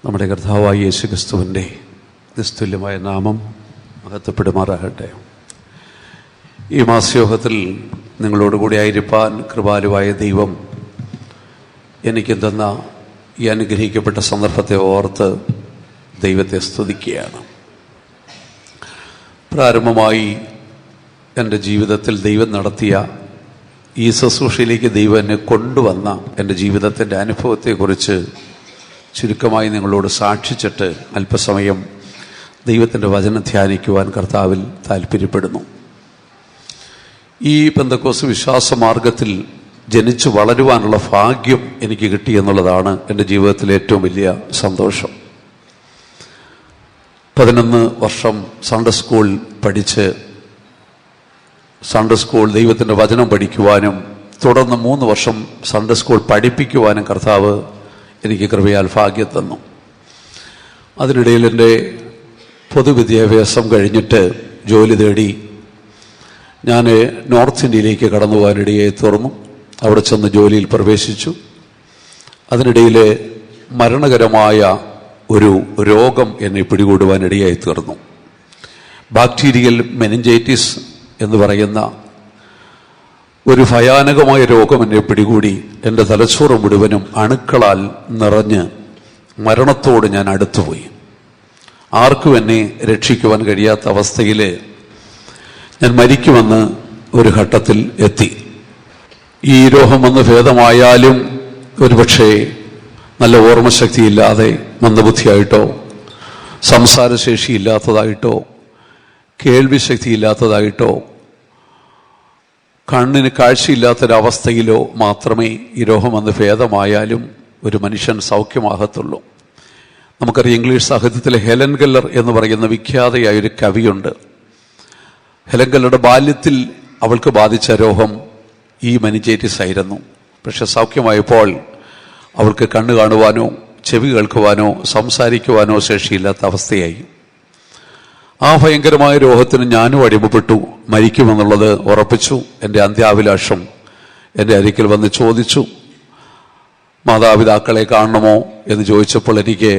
നമ്മുടെ കർത്താവായ യേശുക്രിസ്തുവിൻ്റെ നിസ്തുല്യമായ നാമം മഹത്വപ്പെടുമാറാകട്ടെ. ഈ മാസയോഗത്തിൽ നിങ്ങളോടുകൂടി ആയിരിക്കാൻ കൃപാലുവായ ദൈവം എനിക്ക് തന്ന ഈ അനുഗ്രഹിക്കപ്പെട്ട സന്ദർഭത്തെ ഓർത്ത് ദൈവത്തെ സ്തുതിക്കുകയാണ്. പ്രാരംഭമായി എൻ്റെ ജീവിതത്തിൽ ദൈവം നടത്തിയ ഈ ശുശ്രൂഷയിലേക്ക് ദൈവം എന്നെ കൊണ്ടുവന്ന എൻ്റെ ജീവിതത്തിൻ്റെ അനുഭവത്തെക്കുറിച്ച് ചുരുക്കമായി നിങ്ങളോട് സാക്ഷിച്ചിട്ട് അല്പസമയം ദൈവത്തിൻ്റെ വചനം ധ്യാനിക്കുവാൻ കർത്താവിൽ താല്പര്യപ്പെടുന്നു. ഈ പെന്തക്കോസ്ത് വിശ്വാസ മാർഗത്തിൽ ജനിച്ചു വളരുവാനുള്ള ഭാഗ്യം എനിക്ക് കിട്ടി എന്നുള്ളതാണ് എൻ്റെ ജീവിതത്തിലെ ഏറ്റവും വലിയ സന്തോഷം. 11 വർഷം സൺഡേ സ്കൂൾ പഠിച്ച് സൺഡേ സ്കൂൾ ദൈവത്തിൻ്റെ വചനം പഠിക്കുവാനും തുടർന്ന് 3 വർഷം സൺഡേ സ്കൂൾ പഠിപ്പിക്കുവാനും കർത്താവ് എനിക്ക് കൃപയാൽ ഭാഗ്യം തന്നു. അതിനിടയിൽ എൻ്റെ പൊതുവിദ്യാഭ്യാസം കഴിഞ്ഞിട്ട് ജോലി തേടി ഞാൻ നോർത്ത് ഇന്ത്യയിലേക്ക് കടന്നു പോകാനിടയായി തീർന്നു. അവിടെ ചെന്ന് ജോലിയിൽ പ്രവേശിച്ചു. അതിനിടയിൽ മരണകരമായ ഒരു രോഗം എന്നെ പിടികൂടുവാനിടയായി തീർന്നു. ബാക്ടീരിയൽ മെനിഞ്ചൈറ്റിസ് എന്ന് പറയുന്ന ഒരു ഭയാനകമായ രോഗം എന്നെ പിടികൂടി. എൻ്റെ തലച്ചോറ് മുഴുവനും അണുക്കളാൽ നിറഞ്ഞ് മരണത്തോട് ഞാൻ അടുത്തുപോയി. ആർക്കും എന്നെ രക്ഷിക്കുവാൻ കഴിയാത്ത അവസ്ഥയിൽ ഞാൻ മരിക്കുമെന്ന് ഒരു ഘട്ടത്തിൽ എത്തി. ഈ രോഗം വന്ന് ഭേദമായാലും ഒരുപക്ഷെ നല്ല ഓർമ്മശക്തിയില്ലാതെ മന്ദബുദ്ധിയായിട്ടോ സംസാരശേഷിയില്ലാത്തതായിട്ടോ കേൾവിശക്തിയില്ലാത്തതായിട്ടോ കണ്ണിന് കാഴ്ചയില്ലാത്തൊരവസ്ഥയിലോ മാത്രമേ ഈ രോഗം വന്ന് ഭേദമായാലും ഒരു മനുഷ്യൻ സൗഖ്യമാകത്തുള്ളൂ. നമുക്കറിയാം, ഇംഗ്ലീഷ് സാഹിത്യത്തിലെ ഹെലൻ കെല്ലർ എന്ന് പറയുന്ന വിഖ്യാതയായൊരു കവിയുണ്ട്. ഹെലൻ കെല്ലറുടെ ബാല്യത്തിൽ അവൾക്ക് ബാധിച്ച രോഗം ഈ മെനിഞ്ചൈറ്റിസ് ആയിരുന്നു. പക്ഷെ സൗഖ്യമായപ്പോൾ അവൾക്ക് കണ്ണ് കാണുവാനോ ചെവി കേൾക്കുവാനോ സംസാരിക്കുവാനോ ശേഷിയില്ലാത്ത അവസ്ഥയായി. ആ ഭയങ്കരമായ രോഗത്തിന് ഞാനും അടിമപ്പെട്ടു. മരിക്കുമെന്നുള്ളത് ഉറപ്പിച്ചു. എൻ്റെ അന്ത്യാഭിലാഷം എൻ്റെ അരികിൽ വന്ന് ചോദിച്ചു, മാതാപിതാക്കളെ കാണണമോ എന്ന് ചോദിച്ചപ്പോൾ എനിക്ക്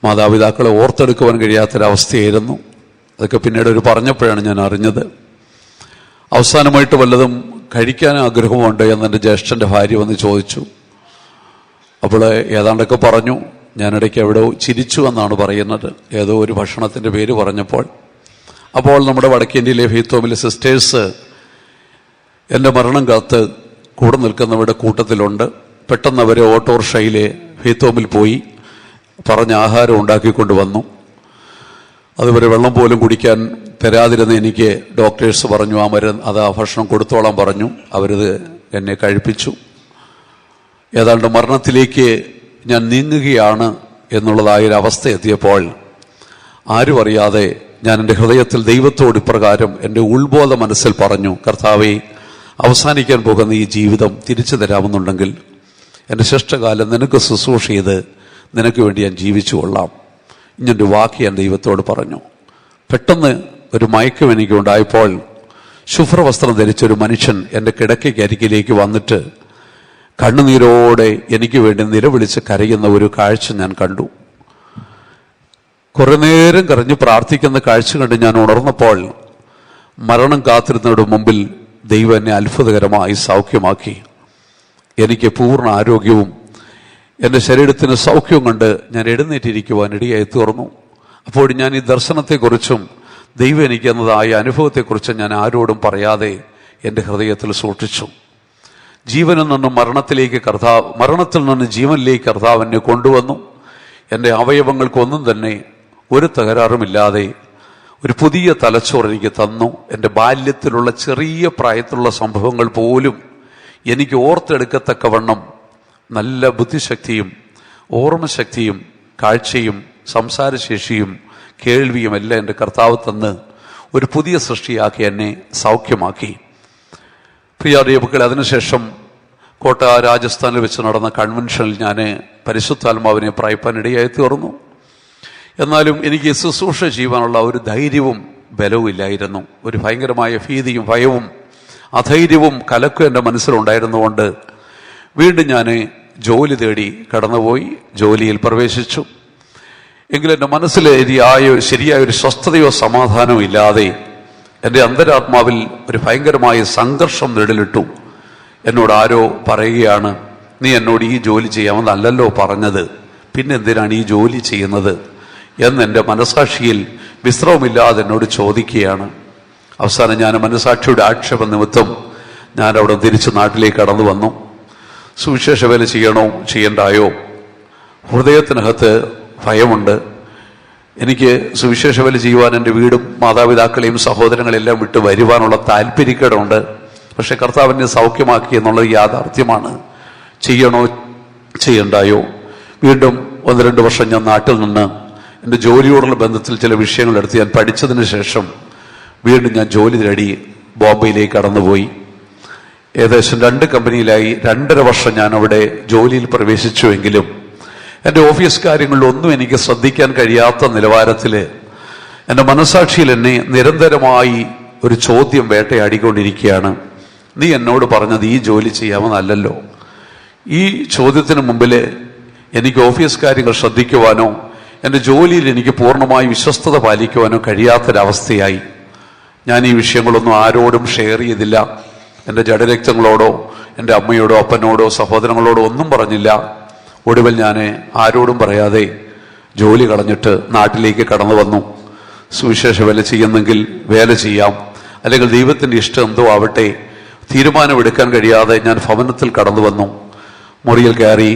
മാതാപിതാക്കളെ ഓർത്തെടുക്കുവാൻ കഴിയാത്തൊരവസ്ഥയായിരുന്നു. അതൊക്കെ പിന്നീട് ഒരു പറഞ്ഞപ്പോഴാണ് ഞാൻ അറിഞ്ഞത്. അവസാനമായിട്ട് വല്ലതും കഴിക്കാൻ ആഗ്രഹമുണ്ട് എന്ന് എൻ്റെ ജ്യേഷ്ഠൻ്റെ ഭാര്യ വന്ന് ചോദിച്ചു. അപ്പോൾ ഏതാണ്ടൊക്കെ പറഞ്ഞു. ഞാനിടയ്ക്ക് എവിടെയോ ചിരിച്ചു എന്നാണ് പറയുന്നത്, ഏതോ ഒരു ഭക്ഷണത്തിൻ്റെ പേര് പറഞ്ഞപ്പോൾ. അപ്പോൾ നമ്മുടെ വടക്കേന്ത്യയിലെ ഫെയ്ത്തോമിലെ സിസ്റ്റേഴ്സ് എൻ്റെ മരണം കാത്ത് കൂടെ നിൽക്കുന്നവരുടെ കൂട്ടത്തിലുണ്ട്. പെട്ടെന്ന് അവർ ഓട്ടോറിക്ഷയിലെ ഫെയ്ത്തോമിൽ പോയി പറഞ്ഞ ആഹാരം ഉണ്ടാക്കിക്കൊണ്ട് വന്നു. അതുവരെ വെള്ളം പോലും കുടിക്കാൻ തരാതിരുന്ന എനിക്ക് ഡോക്ടേഴ്സ് പറഞ്ഞു ആ ഭക്ഷണം കൊടുത്തോളാൻ പറഞ്ഞു. അവരത് എന്നെ കഴിപ്പിച്ചു. ഏതാണ്ട് മരണത്തിലേക്ക് ഞാൻ നീങ്ങുകയാണ് എന്നുള്ളതായൊരവസ്ഥ എത്തിയപ്പോൾ ആരും അറിയാതെ ഞാൻ എൻ്റെ ഹൃദയത്തിൽ ദൈവത്തോട് ഇപ്രകാരം എൻ്റെ ഉൾബോധ മനസ്സിൽ പറഞ്ഞു, കർത്താവേ, അവസാനിക്കാൻ പോകുന്ന ഈ ജീവിതം തിരിച്ചു തരാമെന്നുണ്ടെങ്കിൽ എൻ്റെ ശിഷ്ടകാലം നിനക്ക് ശുശ്രൂഷ ചെയ്ത് നിനക്ക് വേണ്ടി ഞാൻ ജീവിച്ചു കൊള്ളാം. ഇങ്ങനൊരു വാക്ക് ഞാൻ ദൈവത്തോട് പറഞ്ഞു. പെട്ടെന്ന് ഒരു മയക്കം എനിക്ക് ഉണ്ടായപ്പോൾ ശുഭ്രവസ്ത്രം ധരിച്ചൊരു മനുഷ്യൻ എൻ്റെ കിടക്കയ്ക്കരികിലേക്ക് വന്നിട്ട് കണ്ണുനീരോടെ എനിക്ക് വേണ്ടി നിലവിളിച്ച് കരയുന്ന ഒരു കാഴ്ച ഞാൻ കണ്ടു. കുറെ നേരം കരഞ്ഞു പ്രാർത്ഥിക്കുന്ന കാഴ്ച കണ്ട് ഞാൻ ഉണർന്നപ്പോൾ മരണം കാത്തിരുന്നവരുടെ മുമ്പിൽ ദൈവം എന്നെ അത്ഭുതകരമായി സൗഖ്യമാക്കി. എനിക്ക് പൂർണ്ണ ആരോഗ്യവും എൻ്റെ ശരീരത്തിന് സൗഖ്യവും കണ്ട് ഞാൻ എഴുന്നേറ്റിരിക്കുവാൻ ഇടയായി തീർന്നു. അപ്പോൾ ഞാൻ ഈ ദർശനത്തെക്കുറിച്ചും ദൈവം എനിക്ക് എന്നതായ അനുഭവത്തെക്കുറിച്ചും ഞാൻ ആരോടും പറയാതെ എൻ്റെ ഹൃദയത്തിൽ സൂക്ഷിച്ചു. ജീവനിൽ നിന്നും മരണത്തിൽ നിന്ന് ജീവനിലേക്ക് കർത്താവ് എന്നെ കൊണ്ടുവന്നു. എൻ്റെ അവയവങ്ങൾക്കൊന്നും തന്നെ ഒരു തകരാറുമില്ലാതെ ഒരു പുതിയ തലച്ചോറ് എനിക്ക് തന്നു. എൻ്റെ ബാല്യത്തിലുള്ള ചെറിയ പ്രായത്തിലുള്ള സംഭവങ്ങൾ പോലും എനിക്ക് ഓർത്തെടുക്കത്തക്കവണ്ണം നല്ല ബുദ്ധിശക്തിയും ഓർമ്മശക്തിയും കാഴ്ചയും സംസാരശേഷിയും കേൾവിയും എല്ലാം എൻ്റെ കർത്താവ് തന്ന് ഒരു പുതിയ സൃഷ്ടിയാക്കി എന്നെ സൗഖ്യമാക്കി. പ്രിയ ദൈവമക്കളെ, അതിനുശേഷം കോട്ട രാജസ്ഥാനിൽ വെച്ച് നടന്ന കൺവെൻഷനിൽ ഞാൻ പരിശുദ്ധാത്മാവിനെ പ്രാപിപ്പാനിടയായി തീർന്നു. എന്നാലും എനിക്ക് ശുശ്രൂഷ ചെയ്യുവാനുള്ള ഒരു ധൈര്യവും ബലവും ഇല്ലായിരുന്നു. ഒരു ഭയങ്കരമായ ഭീതിയും ഭയവും അധൈര്യവും കലക്കും എൻ്റെ മനസ്സിലുണ്ടായിരുന്നുകൊണ്ട് വീണ്ടും ഞാൻ ജോലി തേടി കടന്നുപോയി. ജോലിയിൽ പ്രവേശിച്ചു. എങ്കിലും എൻ്റെ മനസ്സിൽ ശരിയായ ഒരു സ്വസ്ഥതയോ സമാധാനമോ ഇല്ലാതെ എൻ്റെ അന്തരാത്മാവിൽ ഒരു ഭയങ്കരമായ സംഘർഷം നിഴലിട്ടു. എന്നോട് ആരോ പറയുകയാണ്, നീ എന്നോട് ഈ ജോലി ചെയ്യാമെന്നല്ലല്ലോ പറഞ്ഞത്, പിന്നെ എന്തിനാണ് ഈ ജോലി ചെയ്യുന്നത് എന്ന് എൻ്റെ മനസാക്ഷിയിൽ വിശ്രമമില്ലാതെ എന്നോട് ചോദിക്കുകയാണ്. അവസാനം ഞാൻ മനസാക്ഷിയുടെ ആക്ഷേപ നിമിത്തം ഞാൻ അവിടെ തിരിച്ച് നാട്ടിലേക്ക് കടന്നു വന്നു. സുവിശേഷ വേല ചെയ്യണോ ചെയ്യണ്ടായോ? ഹൃദയത്തിനകത്ത് ഭയമുണ്ട്. എനിക്ക് സുവിശേഷ വേല ചെയ്യുവാൻ എൻ്റെ വീടും മാതാപിതാക്കളെയും സഹോദരങ്ങളെല്ലാം വിട്ട് വരുവാനുള്ള താല്പര്യക്കേടുണ്ട്. പക്ഷെ കർത്താവിനെ സൗഖ്യമാക്കി എന്നുള്ളത് യാഥാർത്ഥ്യമാണ്. ചെയ്യണോ ചെയ്യണ്ടായോ? വീണ്ടും 1-2 വർഷം ഞാൻ നാട്ടിൽ നിന്ന് എൻ്റെ ജോലിയോടുള്ള ബന്ധത്തിൽ ചില വിഷയങ്ങൾ എടുത്ത് ഞാൻ പഠിച്ചതിന് ശേഷം വീണ്ടും ഞാൻ ജോലി തേടി ബോംബെയിലേക്ക് കടന്നുപോയി. ഏകദേശം 2 കമ്പനിയിലായി 2.5 വർഷം ഞാൻ അവിടെ ജോലിയിൽ പ്രവേശിച്ചുവെങ്കിലും എൻ്റെ ഓഫീസ് കാര്യങ്ങളിലൊന്നും എനിക്ക് ശ്രദ്ധിക്കാൻ കഴിയാത്ത നിലവാരത്തിൽ എൻ്റെ മനസാക്ഷിയിൽ എന്നെ നിരന്തരമായി ഒരു ചോദ്യം വേട്ടയാടിക്കൊണ്ടിരിക്കുകയാണ്. നീ എന്നോട് പറഞ്ഞത് ഈ ജോലി ചെയ്യാമെന്നല്ലല്ലോ. ഈ ചോദ്യത്തിന് മുമ്പിൽ എനിക്ക് ഓഫീസ് കാര്യങ്ങൾ ശ്രദ്ധിക്കുവാനോ എൻ്റെ ജോലിയിൽ എനിക്ക് പൂർണ്ണമായി വിശ്വസ്തത പാലിക്കുവാനോ കഴിയാത്തൊരവസ്ഥയായി. ഞാൻ ഈ വിഷയങ്ങളൊന്നും ആരോടും ഷെയർ ചെയ്തില്ല. എൻ്റെ ജഡരക്തങ്ങളോടോ എൻ്റെ അമ്മയോടോ അപ്പനോടോ സഹോദരങ്ങളോടോ ഒന്നും പറഞ്ഞില്ല. ഒടുവിൽ ഞാൻ ആരോടും പറയാതെ ജോലി കളഞ്ഞിട്ട് നാട്ടിലേക്ക് കടന്നു വന്നു. സുവിശേഷ വേല ചെയ്യുന്നെങ്കിൽ വേല ചെയ്യാം, അല്ലെങ്കിൽ ദൈവത്തിൻ്റെ ഇഷ്ടം എന്തോ ആവട്ടെ, തീരുമാനമെടുക്കാൻ കഴിയാതെ ഞാൻ ഭവനത്തിൽ കടന്നു വന്നു. മുറിയിൽ കയറി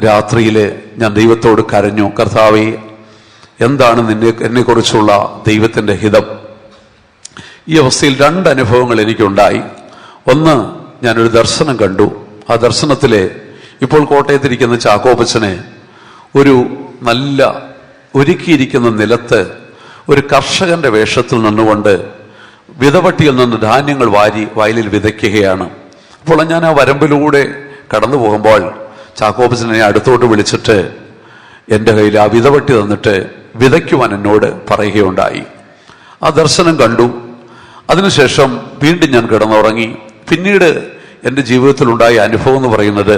രാത്രിയിൽ ഞാൻ ദൈവത്തോട് കരഞ്ഞു, കർത്താവേ, എന്താണ് എന്നെക്കുറിച്ചുള്ള ദൈവത്തിൻ്റെ ഹിതം? ഈ അവസ്ഥയിൽ 2 അനുഭവങ്ങൾ എനിക്കുണ്ടായി. ഒന്ന്, ഞാനൊരു ദർശനം കണ്ടു. ആ ദർശനത്തിലെ ഇപ്പോൾ കോട്ടയത്തിരിക്കുന്ന ചാക്കോപ്പച്ചനെ ഒരു നല്ല ഒരുക്കിയിരിക്കുന്ന നിലത്ത് ഒരു കർഷകന്റെ വേഷത്തിൽ നിന്നുകൊണ്ട് വിതവട്ടിയിൽ നിന്ന് ധാന്യങ്ങൾ വാരി വയലിൽ വിതയ്ക്കുകയാണ്. അപ്പോൾ ഞാൻ ആ വരമ്പിലൂടെ കടന്നു പോകുമ്പോൾ ചാക്കോപ്പച്ചനെ അടുത്തോട്ട് വിളിച്ചിട്ട് എൻ്റെ കയ്യിൽ ആ വിതവട്ടി തന്നിട്ട് വിതയ്ക്കുവാൻ എന്നോട് പറയുകയുണ്ടായി. ആ ദർശനം കണ്ടു. അതിനുശേഷം വീണ്ടും ഞാൻ കിടന്നുറങ്ങി. പിന്നീട് എൻ്റെ ജീവിതത്തിലുണ്ടായ അനുഭവം എന്ന് പറയുന്നത്,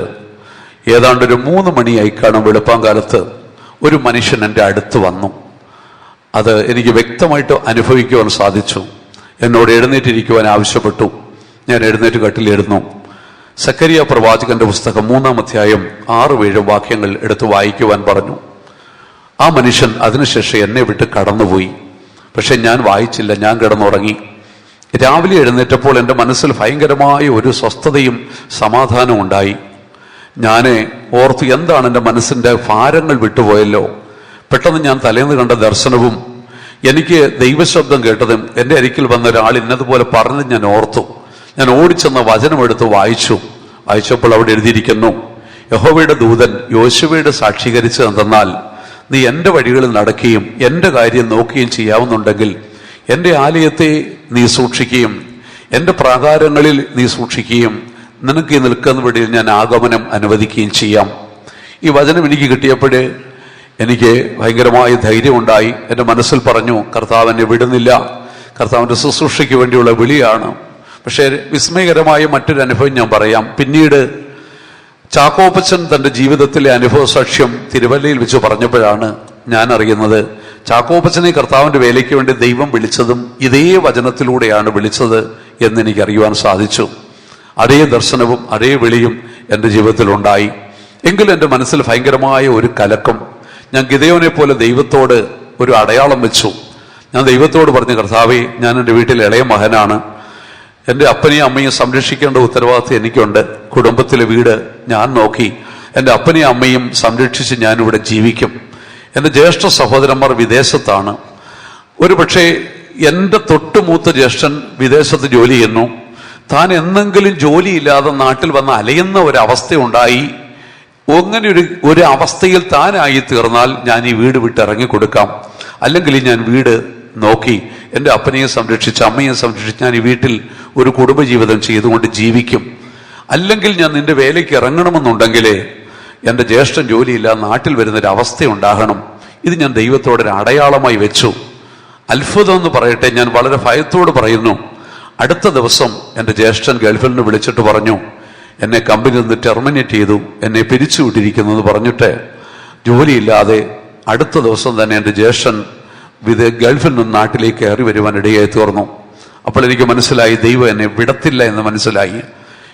ഏതാണ്ടൊരു 3 മണിയായി കാണും വെളുപ്പാങ്കാലത്ത് ഒരു മനുഷ്യൻ എൻ്റെ അടുത്ത് വന്നു. അത് എനിക്ക് വ്യക്തമായിട്ട് അനുഭവിക്കുവാൻ സാധിച്ചു. എന്നോട് എഴുന്നേറ്റിരിക്കുവാൻ ആവശ്യപ്പെട്ടു. ഞാൻ എഴുന്നേറ്റ് കട്ടിലിരുന്നു. സക്കരിയ പ്രവാചകന്റെ പുസ്തകം 3-ാം അധ്യായം 6-7 വാക്യങ്ങൾ എടുത്ത് വായിക്കുവാൻ പറഞ്ഞു. ആ മനുഷ്യൻ അതിനുശേഷം എന്നെ വിട്ട് കടന്നുപോയി. പക്ഷെ ഞാൻ വായിച്ചില്ല, ഞാൻ കിടന്നുറങ്ങി. രാവിലെ എഴുന്നേറ്റപ്പോൾ എൻ്റെ മനസ്സിൽ ഭയങ്കരമായ ഒരു സ്വസ്ഥതയും സമാധാനവും ഉണ്ടായി. ഞാൻ ഓർത്തു, എന്താണ് എൻ്റെ മനസ്സിൻ്റെ ഭാരങ്ങൾ വിട്ടുപോയല്ലോ. പെട്ടെന്ന് ഞാൻ തലേന്ന് കണ്ട ദർശനവും എനിക്ക് ദൈവശബ്ദം കേട്ടതും എൻ്റെ അരികിൽ വന്ന ഒരാൾ ഇന്നതുപോലെ പറഞ്ഞത് ഞാൻ ഓർത്തു. ഞാൻ ഓടിച്ചെന്ന വചനമെടുത്ത് വായിച്ചപ്പോൾ അവിടെ എഴുതിയിരിക്കുന്നു, യഹോവയുടെ ദൂതൻ യോശുവയോട് സാക്ഷീകരിച്ച് എന്തെന്നാൽ, നീ എൻ്റെ വഴികളിൽ നടക്കുകയും എൻ്റെ കാര്യം നോക്കുകയും ചെയ്യാവുന്നുണ്ടെങ്കിൽ എൻ്റെ ആലയത്തെ നീ സൂക്ഷിക്കുകയും എൻ്റെ പ്രാകാരങ്ങളിൽ നീ സൂക്ഷിക്കുകയും നിനക്ക് ഈ നിൽക്കുന്ന വഴിയിൽ ഞാൻ ആഗമനം അനുവദിക്കുകയും ചെയ്യാം. ഈ വചനം എനിക്ക് കിട്ടിയപ്പോഴേ എനിക്ക് ഭയങ്കരമായ ധൈര്യമുണ്ടായി. എൻ്റെ മനസ്സിൽ പറഞ്ഞു, കർത്താവ് എന്നെ വിടുന്നില്ല, കർത്താവിൻ്റെ ശുശ്രൂഷയ്ക്ക് വേണ്ടിയുള്ള വിളിയാണ്. പക്ഷേ വിസ്മയകരമായ മറ്റൊരു അനുഭവം ഞാൻ പറയാം. പിന്നീട് ചാക്കോപ്പച്ചൻ തൻ്റെ ജീവിതത്തിലെ അനുഭവ സാക്ഷ്യം തിരുവല്ലയിൽ വെച്ച് പറഞ്ഞപ്പോഴാണ് ഞാൻ അറിയുന്നത്, ചാക്കോപ്പച്ചനെ കർത്താവിൻ്റെ വേലയ്ക്ക് വേണ്ടി ദൈവം വിളിച്ചതും ഇതേ വചനത്തിലൂടെയാണ് വിളിച്ചത് എന്നെനിക്ക് അറിയുവാൻ സാധിച്ചു. അതേ ദർശനവും അതേ വിളിയും എൻ്റെ ജീവിതത്തിലുണ്ടായി. എങ്കിലും എൻ്റെ മനസ്സിൽ ഭയങ്കരമായ ഒരു കലക്കം. ഞാൻ ഗിദെയോനെ പോലെ ദൈവത്തോട് ഒരു അടയാളം വെച്ചു. ഞാൻ ദൈവത്തോട് പറഞ്ഞു, കർത്താവേ, ഞാൻ എൻ്റെ വീട്ടിൽ ഇളയ മകനാണ്. എൻ്റെ അപ്പനെയും അമ്മയും സംരക്ഷിക്കേണ്ട ഉത്തരവാദിത്വം എനിക്കുണ്ട്. കുടുംബത്തിലെ വീട് ഞാൻ നോക്കി എൻ്റെ അപ്പനെയും അമ്മയും സംരക്ഷിച്ച് ഞാനിവിടെ ജീവിക്കും. എൻ്റെ ജ്യേഷ്ഠ സഹോദരന്മാർ വിദേശത്താണ്. ഒരു പക്ഷേ എൻ്റെ തൊട്ടുമൂത്ത ജ്യേഷ്ഠൻ വിദേശത്ത് ജോലി ചെയ്യുന്നു. താൻ എന്തെങ്കിലും ജോലിയില്ലാതെ നാട്ടിൽ വന്ന് അലയുന്ന ഒരവസ്ഥയുണ്ടായി. അങ്ങനെ ഒരു അവസ്ഥയിൽ താനായി തീർന്നാൽ ഞാൻ ഈ വീട് വിട്ട് ഇറങ്ങിക്കൊടുക്കാം. അല്ലെങ്കിൽ ഞാൻ വീട് നോക്കി എൻ്റെ അപ്പനെയും സംരക്ഷിച്ച് അമ്മയെ സംരക്ഷിച്ച് ഞാൻ ഈ വീട്ടിൽ ഒരു കുടുംബജീവിതം ചെയ്തുകൊണ്ട് ജീവിക്കും. അല്ലെങ്കിൽ ഞാൻ നിന്റെ വേലയ്ക്ക് ഇറങ്ങണമെന്നുണ്ടെങ്കിൽ എൻ്റെ ജ്യേഷ്ഠൻ ജോലിയില്ല, നാട്ടിൽ വരുന്നൊരവസ്ഥ ഉണ്ടാകണം. ഇത് ഞാൻ ദൈവത്തോടൊരു അടയാളമായി വെച്ചു. അത്ഭുതം എന്ന് പറയട്ടെ, ഞാൻ വളരെ ഭയത്തോട് പറയുന്നു, അടുത്ത ദിവസം എൻ്റെ ജ്യേഷ്ഠൻ ഗൾഫിൽ നിന്ന് വിളിച്ചിട്ട് പറഞ്ഞു, എന്നെ കമ്പനിയിൽ നിന്ന് ടെർമിനേറ്റ് ചെയ്തു, എന്നെ പിരിച്ചുവിട്ടിരിക്കുന്നു എന്ന് പറഞ്ഞിട്ട് ജോലിയില്ലാതെ അടുത്ത ദിവസം തന്നെ എൻ്റെ ജ്യേഷ്ഠൻ ഗൾഫിൽ നിന്ന് നാട്ടിലേക്ക് കയറി വരുവാൻ ഇടയായി തീർന്നു. അപ്പോൾ എനിക്ക് മനസ്സിലായി ദൈവം എന്നെ വിടത്തില്ല എന്ന് മനസ്സിലായി.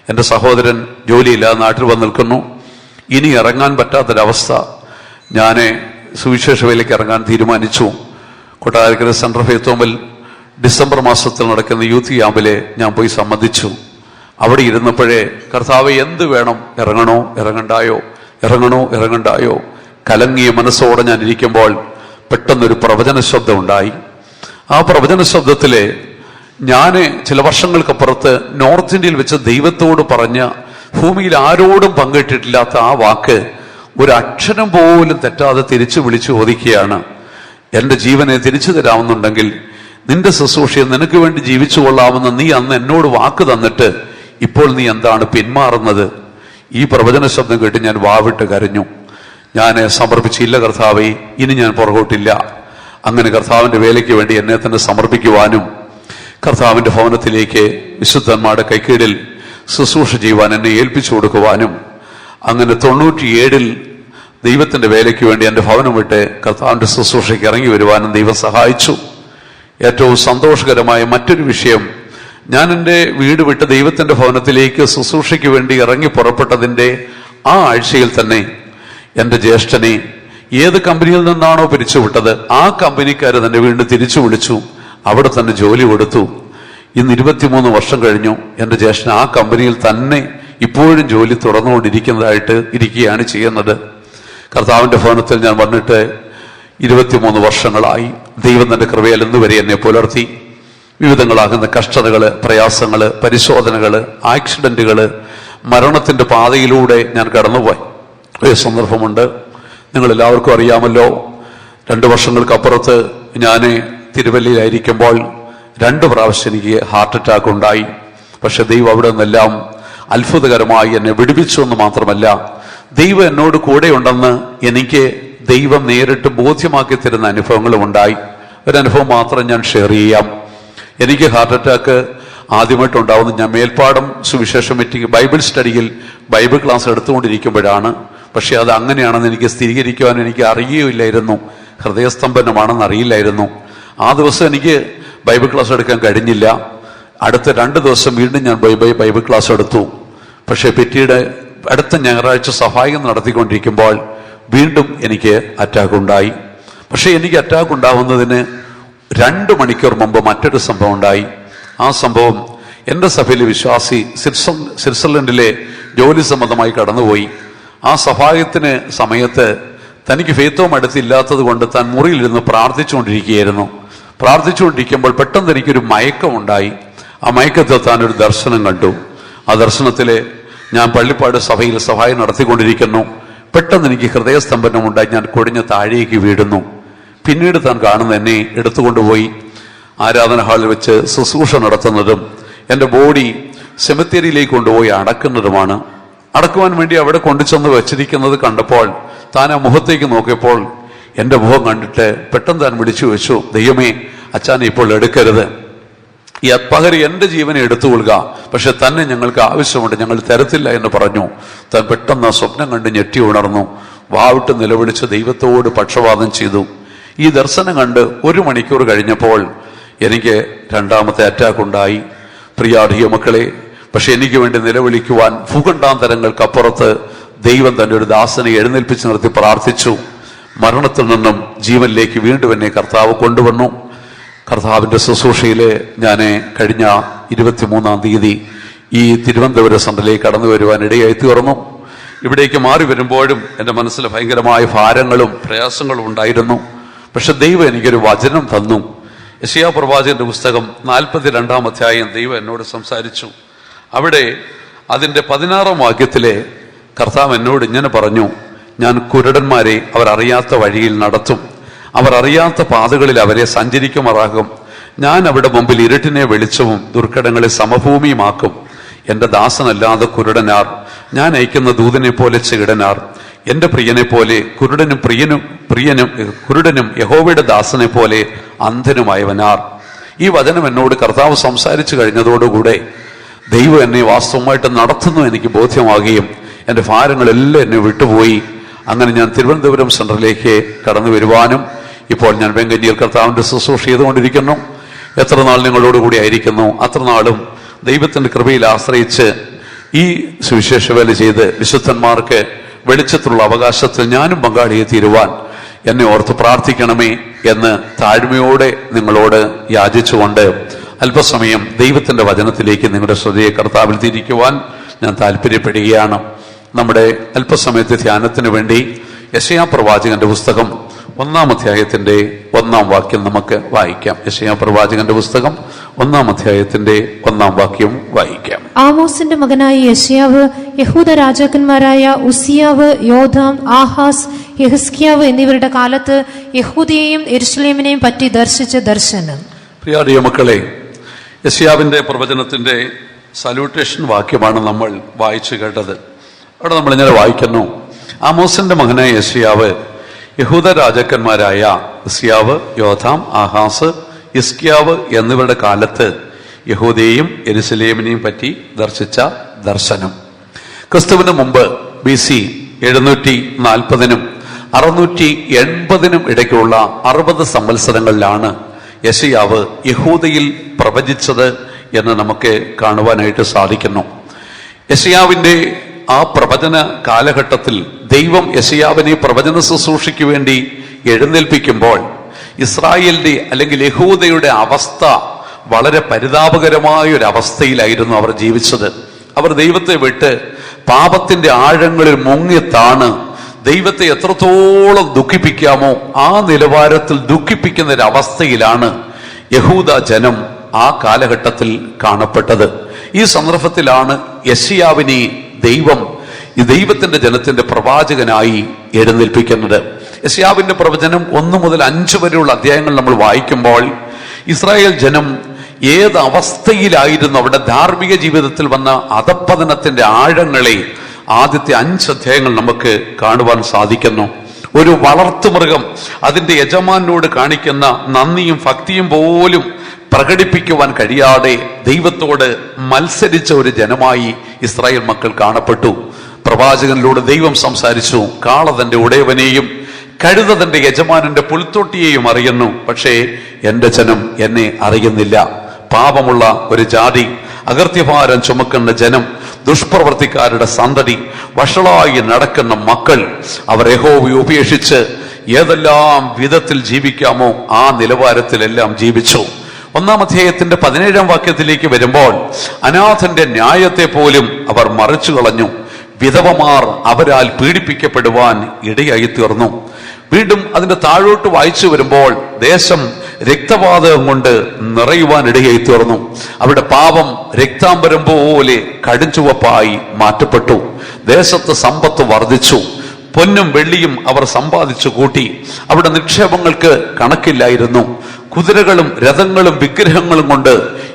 എൻ്റെ സഹോദരൻ ജോലിയില്ലാതെ നാട്ടിൽ വന്ന് നിൽക്കുന്നു. ഇനി ഇറങ്ങാൻ പറ്റാത്തൊരവസ്ഥ. ഞാൻ സുവിശേഷ വേലയ്ക്ക് ഇറങ്ങാൻ തീരുമാനിച്ചു. കൊട്ടാരക്കര സെൻട്രൽ ഫെയ്ത്തോമിൽ ഡിസംബർ മാസത്തിൽ നടക്കുന്ന യൂത്ത് ക്യാമ്പിലെ ഞാൻ പോയി സംബന്ധിച്ചു. അവിടെ ഇരുന്നപ്പോഴേ കർത്താവെ എന്ത് വേണം, ഇറങ്ങണോ ഇറങ്ങണ്ടായോ, ഇറങ്ങണോ ഇറങ്ങണ്ടായോ, കലങ്ങിയ മനസ്സോടെ ഞാൻ ഇരിക്കുമ്പോൾ പെട്ടെന്നൊരു പ്രവചന ശബ്ദം ഉണ്ടായി. ആ പ്രവചന ശബ്ദത്തിലെ ഞാൻ ചില വർഷങ്ങൾക്കപ്പുറത്ത് നോർത്ത് ഇന്ത്യയിൽ വെച്ച് ദൈവത്തോട് പറഞ്ഞ, ഭൂമിയിൽ ആരോടും പങ്കിട്ടിട്ടില്ലാത്ത ആ വാക്ക് ഒരു അക്ഷരം പോലും തെറ്റാതെ തിരിച്ചു വിളിച്ചു ചോദിക്കുകയാണ്, എൻ്റെ ജീവനെ തിരിച്ചു തരാമെന്നുണ്ടെങ്കിൽ നിന്റെ ശുശ്രൂഷയെ നിനക്ക് വേണ്ടി ജീവിച്ചു കൊള്ളാമെന്ന് നീ അന്ന് എന്നോട് വാക്ക് തന്നിട്ട് ഇപ്പോൾ നീ എന്താണ് പിന്മാറുന്നത്? ഈ പ്രവചന ശബ്ദം കേട്ട് ഞാൻ വാവിട്ട് കരഞ്ഞു. ഞാൻ സമർപ്പിച്ചില്ല കർത്താവേ, ഇനി ഞാൻ പുറകോട്ടില്ല. അങ്ങനെ കർത്താവിന്റെ വേലയ്ക്ക് വേണ്ടി എന്നെ തന്നെ സമർപ്പിക്കുവാനും കർത്താവിന്റെ ഭവനത്തിലേക്ക് വിശുദ്ധന്മാരുടെ കൈക്കീഴിൽ ശുശ്രൂഷ ചെയ്യുവാൻ എന്നെ ഏൽപ്പിച്ചു കൊടുക്കുവാനും, അങ്ങനെ 97 ദൈവത്തിന്റെ വേലയ്ക്ക് വേണ്ടി എൻ്റെ ഭവനം വിട്ട് കർത്താവിന്റെ ശുശ്രൂഷയ്ക്ക് ഇറങ്ങി വരുവാനും ദൈവം സഹായിച്ചു. ഏറ്റവും സന്തോഷകരമായ മറ്റൊരു വിഷയം, ഞാൻ എൻ്റെ വീട് വിട്ട് ദൈവത്തിന്റെ ഭവനത്തിലേക്ക് ശുശ്രൂഷയ്ക്ക് വേണ്ടി ഇറങ്ങി പുറപ്പെട്ടതിൻ്റെ ആ ആഴ്ചയിൽ തന്നെ എൻ്റെ ജ്യേഷ്ഠനെ ഏത് കമ്പനിയിൽ നിന്നാണോ പിരിച്ചുവിട്ടത് ആ കമ്പനിക്കാർ തന്നെ വീണ്ടും തിരിച്ചു വിളിച്ചു. അവിടെ തന്നെ ജോലി കൊടുത്തു. ഇന്ന് 23 വർഷം കഴിഞ്ഞു. എൻ്റെ ജ്യേഷ്ഠൻ ആ കമ്പനിയിൽ തന്നെ ഇപ്പോഴും ജോലി തുറന്നുകൊണ്ടിരിക്കുന്നതായിട്ട് ഇരിക്കുകയാണ് ചെയ്യുന്നത്. കർത്താവിന്റെ ഭവനത്തിൽ ഞാൻ വന്നിട്ട് 23 വർഷങ്ങളായി. ദൈവം തന്റെ കൃപയാൽ ഇന്നുവരെ എന്നെ പുലർത്തി. വിവിധങ്ങളാകുന്ന കഷ്ടതകള്, പ്രയാസങ്ങള്, പരിശോധനകള്, ആക്സിഡന്റുകള്, മരണത്തിന്റെ പാതയിലൂടെ ഞാൻ കടന്നുപോയി. ഒരു സന്ദർഭമുണ്ട്, നിങ്ങൾ എല്ലാവർക്കും അറിയാമല്ലോ. 2 വർഷങ്ങൾക്കപ്പുറത്ത് ഞാൻ തിരുവല്ലയിലായിരിക്കുമ്പോൾ 2 പ്രാവശ്യം എനിക്ക് ഹാർട്ട് അറ്റാക്ക് ഉണ്ടായി. പക്ഷെ ദൈവം അവിടെ നിന്നെല്ലാം അത്ഭുതകരമായി എന്നെ വിടുവിച്ചു എന്ന് മാത്രമല്ല, ദൈവം എന്നോട് കൂടെ ഉണ്ടെന്ന് എനിക്ക് ദൈവം നേരിട്ട് ബോധ്യമാക്കി തരുന്ന അനുഭവങ്ങളും ഉണ്ടായി. ഒരനുഭവം മാത്രം ഞാൻ ഷെയർ ചെയ്യാം. എനിക്ക് ഹാർട്ട് അറ്റാക്ക് ആദ്യമായിട്ടുണ്ടാവുന്നത് ഞാൻ മേൽപ്പാടം സുവിശേഷ മീറ്റിംഗ് ബൈബിൾ സ്റ്റഡിയിൽ ബൈബിൾ ക്ലാസ് എടുത്തുകൊണ്ടിരിക്കുമ്പോഴാണ്. പക്ഷെ അത് അങ്ങനെയാണെന്ന് എനിക്ക് സ്ഥിരീകരിക്കുവാൻ എനിക്ക് അറിയുകയില്ലായിരുന്നു. ഹൃദയസ്തംഭനമാണെന്ന് അറിയില്ലായിരുന്നു. ആ ദിവസം എനിക്ക് ബൈബിൾ ക്ലാസ് എടുക്കാൻ കഴിഞ്ഞില്ല. അടുത്ത 2 ദിവസം വീണ്ടും ഞാൻ ബൈബിൾ ക്ലാസ് എടുത്തു. പക്ഷെ പിറ്റീട് അടുത്ത ഞായറാഴ്ച സഹായം നടത്തിക്കൊണ്ടിരിക്കുമ്പോൾ വീണ്ടും എനിക്ക് അറ്റാക്ക് ഉണ്ടായി. പക്ഷെ എനിക്ക് അറ്റാക്ക് ഉണ്ടാവുന്നതിന് 2 മണിക്കൂർ മുമ്പ് മറ്റൊരു സംഭവം ഉണ്ടായി. ആ സംഭവം എൻ്റെ സഭയിലെ വിശ്വാസി സ്വിറ്റ്സർലൻഡിലെ ജോലി സംബന്ധമായി കടന്നുപോയി. ആ സഹായത്തിന് സമയത്ത് തനിക്ക് ഫെയ്ത്തോം അടുത്തില്ലാത്തത് കൊണ്ട് താൻ മുറിയിലിരുന്ന് പ്രാർത്ഥിച്ചുകൊണ്ടിരിക്കുമ്പോൾ പെട്ടെന്ന് എനിക്കൊരു മയക്കമുണ്ടായി. ആ മയക്കത്തിൽ താൻ ഒരു ദർശനം കണ്ടു. ആ ദർശനത്തില് ഞാൻ പള്ളിപ്പാട് സഭയിൽ സഹായം നടത്തിക്കൊണ്ടിരിക്കുന്നു. പെട്ടെന്ന് എനിക്ക് ഹൃദയസ്തംഭനമുണ്ടായി. ഞാൻ കുഴഞ്ഞ് താഴേക്ക് വീഴുന്നു. പിന്നീട് താൻ കാണുന്ന എന്നെ എടുത്തുകൊണ്ടുപോയി ആരാധന ഹാളിൽ വെച്ച് ശുശ്രൂഷ നടത്തുന്നതും എൻ്റെ ബോഡി സെമിത്തേരിയിലേക്ക് കൊണ്ടുപോയി അടക്കുന്നതുമാണ്. അടക്കുവാൻ വേണ്ടി അവിടെ കൊണ്ടുചെന്ന് വെച്ചിരിക്കുന്നത് കണ്ടപ്പോൾ താൻ ആ മുഖത്തേക്ക് നോക്കിയപ്പോൾ എൻ്റെ മുഖം കണ്ടിട്ട് പെട്ടെന്ന് താൻ വിളിച്ചു വെച്ചു, ദൈവമേ, അച്ഛനെ ഇപ്പോൾ എടുക്കരുത്, പകരം എൻ്റെ ജീവനെ എടുത്തുകൊള്ളുക, പക്ഷെ തന്നെ ഞങ്ങൾക്ക് ആവശ്യമുണ്ട്, ഞങ്ങൾ തരത്തില്ല എന്ന് പറഞ്ഞു. താൻ പെട്ടെന്ന് സ്വപ്നം കണ്ട് ഞെട്ടി ഉണർന്നു. വാവിട്ട് നിലവിളിച്ച് ദൈവത്തോട് പക്ഷപാതം ചെയ്തു. ഈ ദർശനം കണ്ട് 1 മണിക്കൂർ കഴിഞ്ഞപ്പോൾ എനിക്ക് 2ാമത്തെ അറ്റാക്ക് ഉണ്ടായി. പ്രിയാധിക മക്കളെ, പക്ഷെ എനിക്ക് വേണ്ടി നിലവിളിക്കുവാൻ ഭൂഖണ്ഡാന്തരങ്ങൾക്കപ്പുറത്ത് ദൈവം തന്റെ ഒരു ദാസനെ എഴുന്നേൽപ്പിച്ച് നിർത്തി പ്രാർത്ഥിച്ചു. മരണത്തിൽ നിന്നും ജീവനിലേക്ക് വീണ്ടും എന്നെ കർത്താവ് കൊണ്ടുവന്നു. കർത്താവിന്റെ ശുശ്രൂഷയില് ഞാൻ കഴിഞ്ഞ 23-ാം തീയതി ഈ തിരുവനന്തപുരം സെന്ററിലേക്ക് കടന്നു വരുവാൻ ഇടയായി തീർന്നു. ഇവിടേക്ക് മാറി വരുമ്പോഴും എൻ്റെ മനസ്സിൽ ഭയങ്കരമായ ഭാരങ്ങളും പ്രയാസങ്ങളും ഉണ്ടായിരുന്നു. പക്ഷെ ദൈവം എനിക്കൊരു വചനം തന്നു. യെശയ്യാ പ്രവാചകന്റെ പുസ്തകം 42-ാം അധ്യായം ദൈവം എന്നോട് സംസാരിച്ചു. അവിടെ അതിന്റെ 16-ാം വാക്യത്തിലെ കർത്താവ് എന്നോട് ഇങ്ങനെ പറഞ്ഞു, ഞാൻ കുരുടന്മാരെ അവർ അറിയാത്ത വഴിയിൽ നടത്തും, അവർ അറിയാത്ത പാതകളിൽ അവരെ സഞ്ചരിക്കുമാറാകും. ഞാൻ അവിടെ മുമ്പിൽ ഇരുട്ടിനെ വെളിച്ചവും ദുർഘടങ്ങളെ സമഭൂമിയുമാക്കും. എന്റെ ദാസനല്ലാതെ കുരുടനാർ, ഞാൻ അയക്കുന്ന ദൂതനെ പോലെ ചെകിടനാർ, എന്റെ പ്രിയനെ പോലെ കുരുടനും യഹോവയുടെ ദാസനെ പോലെ അന്ധനുമായവനാർ. ഈ വചനം എന്നോട് കർത്താവ് സംസാരിച്ചു കഴിഞ്ഞതോടുകൂടെ ദൈവം എന്നെ വാസ്തവമായിട്ട് നടത്തുന്നു എനിക്ക് ബോധ്യമാകുകയും എൻ്റെ ഭാരങ്ങളെല്ലാം എന്നെ വിട്ടുപോയി. അങ്ങനെ ഞാൻ തിരുവനന്തപുരം സെൻട്രലിലേക്ക് കടന്നു വരുവാനും ഇപ്പോൾ ഞാൻ വെങ്കഞ്ഞിയിൽ കർത്താവിന്റെ ശുശ്രൂഷ ചെയ്തുകൊണ്ടിരിക്കുന്നു. എത്ര നാൾ നിങ്ങളോടുകൂടി ആയിരിക്കുന്നു അത്ര നാളും ദൈവത്തിന്റെ കൃപയിൽ ആശ്രയിച്ച് ഈ സുവിശേഷ വേല ചെയ്ത് വിശുദ്ധന്മാർക്ക് വെളിച്ചത്തിലുള്ള അവകാശത്തിൽ ഞാനും പങ്കാളിയെ തീരുവാൻ എന്നെ ഓർത്ത് പ്രാർത്ഥിക്കണമേ എന്ന് താഴ്മയോടെ നിങ്ങളോട് യാചിച്ചുകൊണ്ട് അല്പസമയം ദൈവത്തിന്റെ വചനത്തിലേക്ക് നിങ്ങളുടെ ശ്രദ്ധയെ കർത്താവിൽ തിരിക്കുവാൻ ഞാൻ താല്പര്യപ്പെടുകയാണ്. നമ്മുടെ അല്പസമയത്തെ ധ്യാനത്തിന് വേണ്ടി യെശയ്യാ പ്രവാചകന്റെ പുസ്തകം 1-ാം അധ്യായത്തിന്റെ 1-ാം വാക്യം നമുക്ക് വായിക്കാം. യെശയ്യാ പ്രവാചകന്റെ പുസ്തകം 1-ാം അധ്യായത്തിന്റെ 1-ാം വാക്യം വായിക്കാം. ആമോസിന്റെ മകനായ യെശയ്യാവ് യഹൂദ രാജാക്കന്മാരായ ഉസിയാവ്, യോഥാം, ആഹാസ്, യെഹിസ്കിയാവ് എന്നിവരുടെ കാലത്ത് യഹൂദയെയും യെരൂശലേമിനെയും പറ്റി ദർശിച്ച ദർശനം. പ്രിയ മക്കളെ, യെശയ്യാവിന്റെ പ്രവചനത്തിന്റെ സല്യൂട്ടേഷൻ വാക്യമാണ് നമ്മൾ വായിച്ചു കേട്ടത്. അവിടെ നമ്മൾ ഇങ്ങനെ വായിക്കുന്നു: ആമോസിന്റെ മകനായ യെശയ്യാവ് യഹൂദ രാജാക്കന്മാരായ ഉസിയാവ്, യോഥാം, ആഹാസ്, ഹിസ്കിയാവ് എന്നിവരുടെ കാലത്ത് യഹൂദയെയും യെരൂശലേമിനെയും പറ്റി ദർശിച്ച ദർശനം. ക്രിസ്തുവിന് മുമ്പ് BC 740-നും 680-നും ഇടയ്ക്കുള്ള 60 സംവത്സരങ്ങളിലാണ് യെശയ്യാവ് യഹൂദയിൽ പ്രവചിച്ചത് എന്ന് നമുക്ക് കാണുവാനായിട്ട് സാധിക്കുന്നു. യെശയ്യാവിന്റെ ആ പ്രവചന കാലഘട്ടത്തിൽ ദൈവം യെശയ്യാവിനെ പ്രവചന ശുശ്രൂഷയ്ക്ക് വേണ്ടി എഴുന്നേൽപ്പിക്കുമ്പോൾ ഇസ്രായേലിന്റെ അല്ലെങ്കിൽ യഹൂദയുടെ അവസ്ഥ വളരെ പരിതാപകരമായ ഒരു അവസ്ഥയിലായിരുന്നു അവർ ജീവിച്ചത്. അവർ ദൈവത്തെ വിട്ട് പാപത്തിന്റെ ആഴങ്ങളിൽ മുങ്ങിത്താണ് ദൈവത്തെ എത്രത്തോളം ദുഃഖിപ്പിക്കാമോ ആ നിലവാരത്തിൽ ദുഃഖിപ്പിക്കുന്ന ഒരു അവസ്ഥയിലാണ് യഹൂദ ജനം ആ കാലഘട്ടത്തിൽ കാണപ്പെട്ടത്. ഈ സന്ദർഭത്തിലാണ് യെശയ്യാവിനെ ദൈവത്തിന്റെ ജനത്തിന്റെ പ്രവാചകനായി എഴുന്നേൽപ്പിക്കുന്നത്. യെശയ്യാവിന്റെ പ്രവചനം 1 മുതൽ 5 വരെയുള്ള അധ്യായങ്ങൾ നമ്മൾ വായിക്കുമ്പോൾ ഇസ്രായേൽ ജനം ഏത് അവസ്ഥയിലായിരുന്നു, അവിടെ ധാർമ്മിക ജീവിതത്തിൽ വന്ന അധപ്പതനത്തിന്റെ ആഴങ്ങളെ ആദ്യത്തെ 5 അധ്യായങ്ങൾ നമുക്ക് കാണുവാൻ സാധിക്കുന്നു. ഒരു വളർത്തുമൃഗം അതിന്റെ യജമാനോട് കാണിക്കുന്ന നന്ദിയും ഭക്തിയും പോലും പ്രകടിപ്പിക്കുവാൻ കഴിയാതെ ദൈവത്തോട് മത്സരിച്ച ഒരു ജനമായി ഇസ്രായേൽ മക്കൾ കാണപ്പെട്ടു. പ്രവാചകനിലൂടെ ദൈവം സംസാരിച്ചു: കാള തന്റെ ഉടയവനെയും കഴുത തന്റെ യജമാനന്റെ പുൽത്തൊട്ടിയെയും അറിയുന്നു, പക്ഷേ എന്റെ ജനം എന്നെ അറിയുന്നില്ല. പാപമുള്ള ഒരു ജാതി, അകൃത്യഭാരം ചുമക്കുന്ന ജനം, ദുഷ്പ്രവർത്തിക്കാരുടെ സന്തതി, വഷളായി നടക്കുന്ന മക്കൾ, അവർ യഹോവയെ ഉപേക്ഷിച്ച് ഏതെല്ലാം വിധത്തിൽ ജീവിക്കാമോ ആ നിലവാരത്തിലെല്ലാം ജീവിച്ചു. 1-ാം അധ്യായത്തിന്റെ 17-ാം വാക്യത്തിലേക്ക് വരുമ്പോൾ അനാഥന്റെ ന്യായത്തെ പോലും അവർ മറിച്ചു കളഞ്ഞു. വിധവമാർ അവരാൽ പീഡിപ്പിക്കപ്പെടുവാൻ ഇടയായി തീർന്നു. വീണ്ടും അതിന്റെ താഴോട്ട് വായിച്ചു വരുമ്പോൾ ദേശം രക്തപാതകം കൊണ്ട് നിറയുവാൻ ഇടയായി തീർന്നു. അവിടെ പാപം രക്താംബരം പോലെ കടുംചുവപ്പായി മാറ്റപ്പെട്ടു. ദേശത്ത് സമ്പത്ത് വർദ്ധിച്ചു. പൊന്നും വെള്ളിയും അവർ സമ്പാദിച്ചു കൂട്ടി. അവിടെ നിക്ഷേപങ്ങൾക്ക് കണക്കില്ലായിരുന്നു. കുതിരകളും രഥങ്ങളും വിഗ്രഹങ്ങളും കൊണ്ട്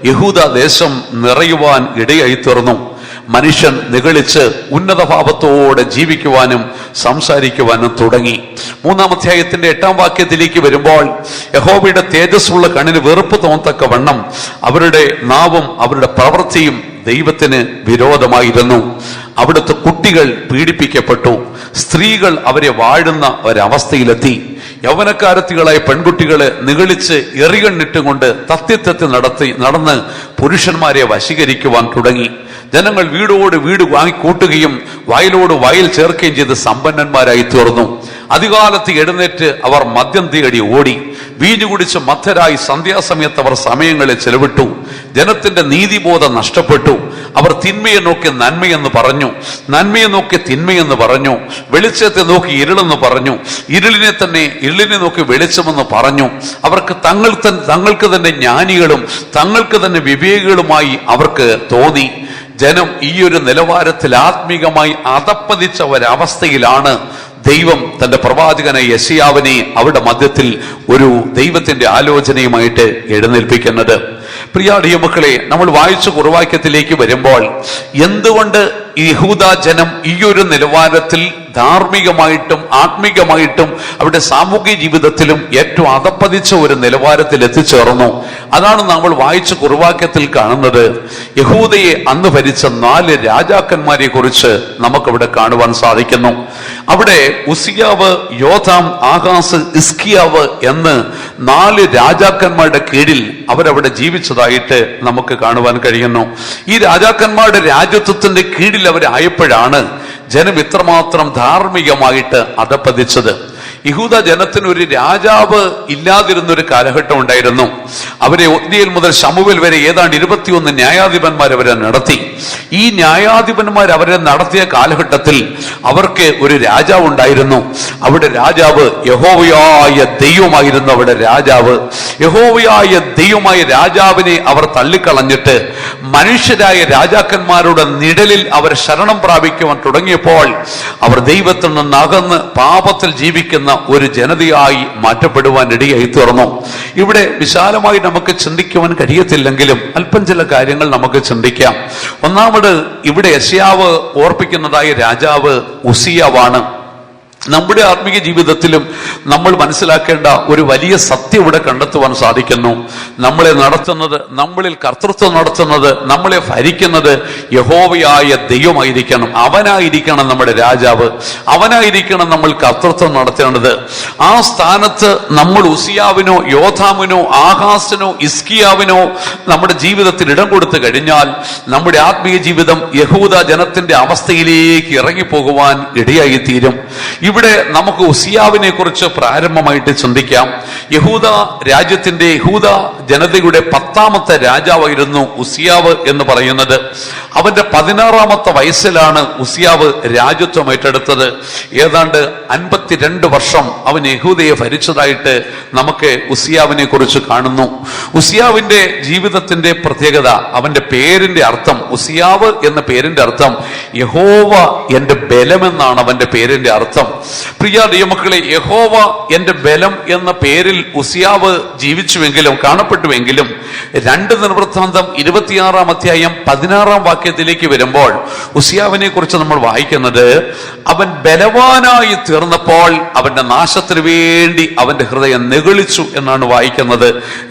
യഹൂദ ദേശം നിറയുവാൻ ഇടയായി തീർന്നു. മനുഷ്യൻ നിഗളിച്ച് ഉന്നതഭാവത്തോടെ ജീവിക്കുവാനും സംസാരിക്കുവാനും തുടങ്ങി. 3-ാം അധ്യായത്തിന്റെ 8-ാം വാക്യത്തിലേക്ക് വരുമ്പോൾ യഹോവയുടെ തേജസ്സുള്ള കണ്ണിന് വെറുപ്പ് തോന്നത്തക്ക വണ്ണം അവരുടെ നാവും അവരുടെ പ്രവൃത്തിയും ദൈവത്തിന് വിരോധമായിരുന്നു. അവിടുത്തെ കുട്ടികൾ പീഡിപ്പിക്കപ്പെട്ടു. സ്ത്രീകൾ അവരെ വാഴുന്ന ഒരവസ്ഥയിലെത്തി. യൗവനക്കാരത്തികളായ പെൺകുട്ടികളെ നിഗളിച്ച് എറികണ്ണിട്ടുകൊണ്ട് തത്തി നടന്ന് പുരുഷന്മാരെ വശീകരിക്കുവാൻ തുടങ്ങി. ജനങ്ങൾ വീടോട് വീട് വാങ്ങിക്കൂട്ടുകയും വയലോട് വയൽ ചേർക്കുകയും ചെയ്ത് സമ്പന്നന്മാരായി തീർന്നു. അധികാലത്ത് എഴുന്നേറ്റ് അവർ മദ്യം തേടി ഓടി. വീഞ്ഞു കുടിച്ച് മത്തരായി സന്ധ്യാസമയത്ത് അവർ സമയങ്ങളെ ചെലവിട്ടു. ജനത്തിന്റെ നീതിബോധം നഷ്ടപ്പെട്ടു. അവർ തിന്മയെ നോക്കി നന്മയെന്ന് പറഞ്ഞു, നന്മയെ നോക്കി തിന്മയെന്ന് പറഞ്ഞു, വെളിച്ചത്തെ നോക്കി ഇരുളെന്ന് പറഞ്ഞു, ഇരുളിനെ നോക്കി വെളിച്ചമെന്ന് പറഞ്ഞു. അവർക്ക് തങ്ങൾക്ക് തന്നെ ജ്ഞാനികളും തങ്ങൾക്ക് തന്നെ വിവേകികളുമായി അവർക്ക് തോന്നി. ജനം ഈ ഒരു നിലവാരത്തിൽ ആത്മീകമായി അധപ്പതിച്ച ഒരവസ്ഥയിലാണ് ദൈവം തന്റെ പ്രവാചകനെ യെശയ്യാവിനെ അവരുടെ മധ്യത്തിൽ ഒരു ദൈവത്തിന്റെ ആലോചനയുമായിട്ട് എഴുന്നേൽപ്പിക്കുന്നത്. പ്രിയ മക്കളെ, നമ്മൾ വായിച്ച കുറുവാക്യത്തിലേക്ക് വരുമ്പോൾ എന്തുകൊണ്ട് യഹൂദ ജനം ഈ ഒരു നിലവാരത്തിൽ ധാർമ്മികമായിട്ടും ആത്മീകമായിട്ടും അവരുടെ സാമൂഹിക ജീവിതത്തിലും ഏറ്റവും അധപ്പതിച്ച ഒരു നിലവാരത്തിൽ എത്തിച്ചേർന്നു. അതാണ് നമ്മൾ വായിച്ച കുറുവാക്യത്തിൽ കാണുന്നത്. യഹൂദയെ അന്ന് ഭരിച്ച 4 രാജാക്കന്മാരെ കുറിച്ച് നമുക്കവിടെ കാണുവാൻ സാധിക്കുന്നു. അവിടെ ഉസിയാവ്, യോഥാം, ആഹാസ്, ഹിസ്കിയാവ് എന്ന് 4 രാജാക്കന്മാരുടെ കീഴിൽ അവരവിടെ ജീവിച്ചതായിട്ട് നമുക്ക് കാണുവാൻ കഴിയുന്നു. ഈ രാജാക്കന്മാരുടെ രാജ്യത്വത്തിന്റെ കീഴിൽ അവരായപ്പോഴാണ് ജനം ഇത്രമാത്രം ധാർമ്മികമായിട്ട് അധപ്പതിച്ചത്. യഹൂദ ജനത്തിന് ഒരു രാജാവ് ഇല്ലാതിരുന്നൊരു കാലഘട്ടം ഉണ്ടായിരുന്നു. അവരെ ഒത്നിയേൽ മുതൽ ശമൂവേൽ വരെ ഏതാണ്ട് 21 ന്യായാധിപന്മാർ അവരെ നടത്തി. ഈ ന്യായാധിപന്മാർ അവരെ നടത്തിയ കാലഘട്ടത്തിൽ അവർക്ക് ഒരു രാജാവ് ഉണ്ടായിരുന്നു. അവിടെ രാജാവ് യഹോവയായ ദൈവമായിരുന്നു. അവിടെ രാജാവ് യഹോവയായ ദൈവമായ രാജാവിനെ അവർ തള്ളിക്കളഞ്ഞിട്ട് മനുഷ്യരായ രാജാക്കന്മാരുടെ നിഴലിൽ അവർ ശരണം പ്രാപിക്കുവാൻ തുടങ്ങിയപ്പോൾ അവർ ദൈവത്തിൽ നിന്ന് അകന്ന് പാപത്തിൽ ജീവിക്കുന്ന ഒരു ജനതയായി മാറ്റപ്പെടുവാൻ ഇടയായി തീർന്നു. ഇവിടെ വിശാലമായി നമുക്ക് ചിന്തിക്കുവാൻ കഴിയത്തില്ലെങ്കിലും അല്പം ചില കാര്യങ്ങൾ നമുക്ക് ചിന്തിക്കാം. ഒന്നാമത് ഇവിടെ യെശയ്യാവ് ഓർപ്പിക്കുന്നതായ രാജാവ് ഉസിയാവാണ്. നമ്മുടെ ആത്മീയ ജീവിതത്തിലും നമ്മൾ മനസ്സിലാക്കേണ്ട ഒരു വലിയ സത്യം ഇവിടെ കണ്ടെത്തുവാൻ സാധിക്കുന്നു. നമ്മളെ നടത്തുന്നത്, നമ്മളിൽ കർത്തൃത്വം നടത്തുന്നത്, നമ്മളെ ഭരിക്കുന്നത് യഹോവയായ ദൈവമായിരിക്കണം. അവനായിരിക്കണം നമ്മുടെ രാജാവ്, അവനായിരിക്കണം നമ്മൾ കർത്തൃത്വം നടത്തേണ്ടത്. ആ സ്ഥാനത്ത് നമ്മൾ ഉസിയാവിനോ യോഥാമിനോ ആഹാസിനോ ഹിസ്കിയാവിനോ നമ്മുടെ ജീവിതത്തിൽ ഇടം കൊടുത്തു കഴിഞ്ഞാൽ നമ്മുടെ ആത്മീയ ജീവിതം യഹൂദ ജനത്തിന്റെ അവസ്ഥയിലേക്ക് ഇറങ്ങിപ്പോകുവാൻ ഇടയായി തീരും. ഇവിടെ നമുക്ക് ഉസിയാവിനെ കുറിച്ച് പ്രാരംഭമായിട്ട് ചിന്തിക്കാം. യഹൂദ രാജ്യത്തിന്റെ, യഹൂദ ജനതയുടെ 10ാമത്തെ രാജാവായിരുന്നു ഉസിയാവ് എന്ന് പറയുന്നത്. അവന്റെ 16ാമത്തെ വയസ്സിലാണ് ഉസിയാവ് രാജ്യത്വം ഏറ്റെടുത്തത്. ഏതാണ്ട് 52 വർഷം അവൻ യഹൂദയെ ഭരിച്ചതായിട്ട് നമുക്ക് ഉസിയാവിനെ കുറിച്ച് കാണുന്നു. ഉസിയാവിന്റെ ജീവിതത്തിന്റെ പ്രത്യേകത, അവന്റെ പേരിന്റെ അർത്ഥം, ഉസിയാവ് എന്ന പേരിന്റെ അർത്ഥം യഹോവ എന്റെ ബലമെന്നാണ് അവന്റെ പേരിന്റെ അർത്ഥം. പ്രിയ ദൈവമക്കളെ, യഹോവ എന്റെ ബലം എന്ന പേരിൽ ഉസിയാവ് ജീവിച്ചുവെങ്കിലും കാണപ്പെട്ടുവെങ്കിലും 2 ദിനവൃത്താന്തം 26-ാം അധ്യായം 16-ാം വാക്യത്തിലേക്ക് വരുമ്പോൾ ഉസിയാവിനെ കുറിച്ച് നമ്മൾ വായിക്കുന്നത്, അവൻ ബലവാനായി തീർന്നപ്പോൾ അവന്റെ നാശത്തിന് വേണ്ടി അവന്റെ ഹൃദയം നെഗളിച്ചു എന്നാണ് വായിക്കുന്നത്.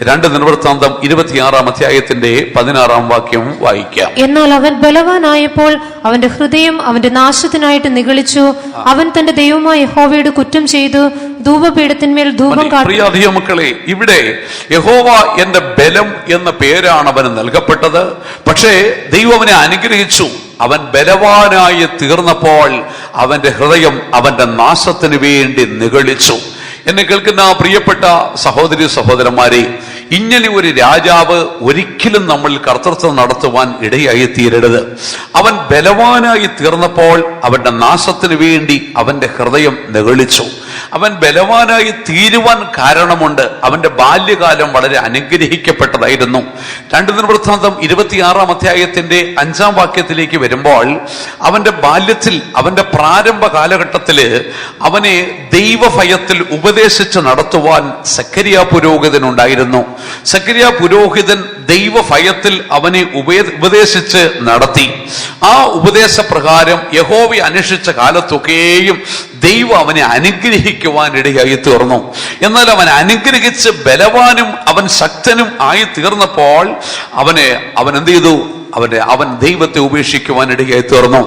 2 ദിനവൃത്താന്തം 26-ാം അധ്യായത്തിന്റെ 16-ാം വാക്യം വായിക്കാം. എന്നാൽ അവൻ ബലവാനായപ്പോൾ അവന്റെ ഹൃദയം അവന്റെ നാശത്തിനായിട്ട് നിഗളിച്ചു. അവൻ തന്റെ ദൈവമായ യഹോവയോട് കുറ്റം ചെയ്തു ധൂപപീഠത്തിന്മേൽ ധൂപം കാട്ടി. മക്കളെ, ഇവിടെ യഹോവ എന്റെ ബലം എന്ന പേരാണ് അവന് നൽകപ്പെട്ടത്. പക്ഷേ ദൈവം അവനെ അനുഗ്രഹിച്ചു. അവൻ ബലവാനായി തീർന്നപ്പോൾ അവന്റെ ഹൃദയം അവന്റെ നാശത്തിന് വേണ്ടി നിഗളിച്ചു. എന്നെ കേൾക്കുന്ന പ്രിയപ്പെട്ട സഹോദരി സഹോദരന്മാരെ, ഇങ്ങനെ ഒരു രാജാവ് ഒരിക്കലും നമ്മൾ കർത്തൃത്വം നടത്തുവാൻ ഇടയായി തീരരുത്. അവൻ ബലവാനായി തീർന്നപ്പോൾ അവന്റെ നാശത്തിന് വേണ്ടി അവന്റെ ഹൃദയം നിഗളിച്ചു. അവൻ ബലവാനായി തീരുവാൻ കാരണമുണ്ട്. അവന്റെ ബാല്യകാലം വളരെ അനുഗ്രഹിക്കപ്പെട്ടതായിരുന്നു. 2 ദിനവൃത്താന്തം 26-ാം അധ്യായത്തിന്റെ 5-ാം വാക്യത്തിലേക്ക് വരുമ്പോൾ അവന്റെ ബാല്യത്തിൽ, അവന്റെ പ്രാരംഭ കാലഘട്ടത്തില് അവനെ ദൈവഭയത്തിൽ ഉപദേശിച്ച് നടത്തുവാൻ സക്കരിയ പുരോഹിതനുണ്ടായിരുന്നു. സക്കരിയ പുരോഹിതൻ ദൈവഭയത്തിൽ അവനെ ഉപദേശിച്ച് നടത്തി. ആ ഉപദേശപ്രകാരം യഹോവയെ അന്വേഷിച്ച കാലത്തൊക്കെയും ദൈവം അവനെ അനുഗ്രഹിക്കുവാൻ ഇടയായി തീർന്നു. എന്നാൽ അവൻ അനുഗ്രഹിച്ച് ബലവാനും അവൻ ശക്തനും ആയി തീർന്നപ്പോൾ അവൻ എന്ത് ചെയ്തു? അവൻ ദൈവത്തെ ഉപേക്ഷിക്കുവാൻ ഇടയായി തീർന്നു.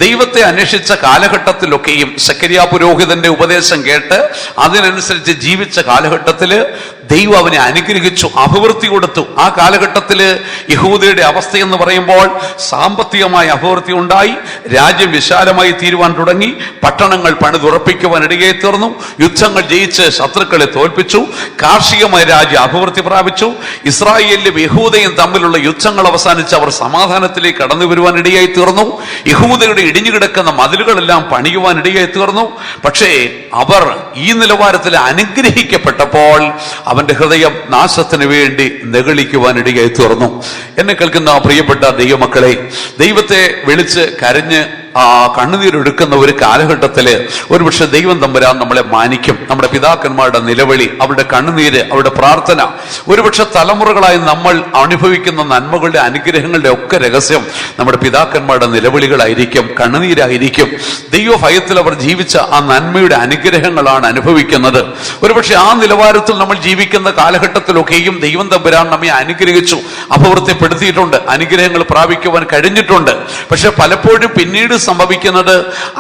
ദൈവത്തെ അന്വേഷിച്ച കാലഘട്ടത്തിലൊക്കെയും സക്കരിയ പുരോഹിതന്റെ ഉപദേശം കേട്ട് അതിനനുസരിച്ച് ജീവിച്ച കാലഘട്ടത്തില് ദൈവം അവനെ അനുഗ്രഹിച്ചു, അഭിവൃദ്ധി കൊടുത്തു. ആ കാലഘട്ടത്തില് യഹൂദയുടെ അവസ്ഥ എന്ന് പറയുമ്പോൾ സാമ്പത്തികമായ അഭിവൃദ്ധി ഉണ്ടായി, രാജ്യം വിശാലമായി തീരുവാൻ തുടങ്ങി, പട്ടണങ്ങൾ പണിതുറപ്പിക്കുവാൻ ഇടയായി തീർന്നു, യുദ്ധങ്ങൾ ജയിച്ച് ശത്രുക്കളെ തോൽപ്പിച്ചു, കാർഷികമായ രാജ്യം അഭിവൃദ്ധി പ്രാപിച്ചു. ഇസ്രായേലിലും യഹൂദയും തമ്മിലുള്ള യുദ്ധങ്ങൾ അവസാനിച്ച് അവർ സമാധാനത്തിലേക്ക് കടന്നു വരുവാൻ ഇടയായി തീർന്നു. യഹൂദയുടെ ഇടിഞ്ഞുകിടക്കുന്ന മതിലുകളെല്ലാം പണിയുവാൻ ഇടയായി തീർന്നു. പക്ഷേ അവർ ഈ നിലവാരത്തിൽ അനുഗ്രഹിക്കപ്പെട്ടപ്പോൾ അവന്റെ ഹൃദയം നാശത്തിന് വേണ്ടി നെഗളിക്കുവാൻ ഇടയായി തീർന്നു. എന്നെ കേൾക്കുന്ന പ്രിയപ്പെട്ട ദൈവമക്കളെ, ദൈവത്തെ വിളിച്ച് കരഞ്ഞ് കണ്ണുനീരൊഴുക്കുന്ന ഒരു കാലഘട്ടത്തില് ഒരുപക്ഷെ ദൈവം തമ്പുരാൻ നമ്മളെ മാനിക്കും. നമ്മുടെ പിതാക്കന്മാരുടെ നിലവിളി, അവരുടെ കണ്ണുനീര്, അവരുടെ പ്രാർത്ഥന, ഒരുപക്ഷെ തലമുറകളായി നമ്മൾ അനുഭവിക്കുന്ന നന്മകളുടെ അനുഗ്രഹങ്ങളുടെ ഒക്കെ രഹസ്യം നമ്മുടെ പിതാക്കന്മാരുടെ നിലവിളികളായിരിക്കും, കണ്ണുനീരായിരിക്കും. ദൈവഭയത്തിൽ അവർ ജീവിച്ച ആ നന്മയുടെ അനുഗ്രഹങ്ങളാണ് അനുഭവിക്കുന്നത്. ഒരുപക്ഷെ ആ നിലവാരത്തിൽ നമ്മൾ ജീവിക്കുന്ന കാലഘട്ടത്തിലൊക്കെയും ദൈവം തമ്പുരാൻ നമ്മെ അനുഗ്രഹിച്ചു, അപവൃത്തിപ്പെടുത്തിയിട്ടുണ്ട്, അനുഗ്രഹങ്ങൾ പ്രാപിക്കുവാൻ കഴിഞ്ഞിട്ടുണ്ട്. പക്ഷെ പലപ്പോഴും പിന്നീട് സംഭവിക്കുന്നത്,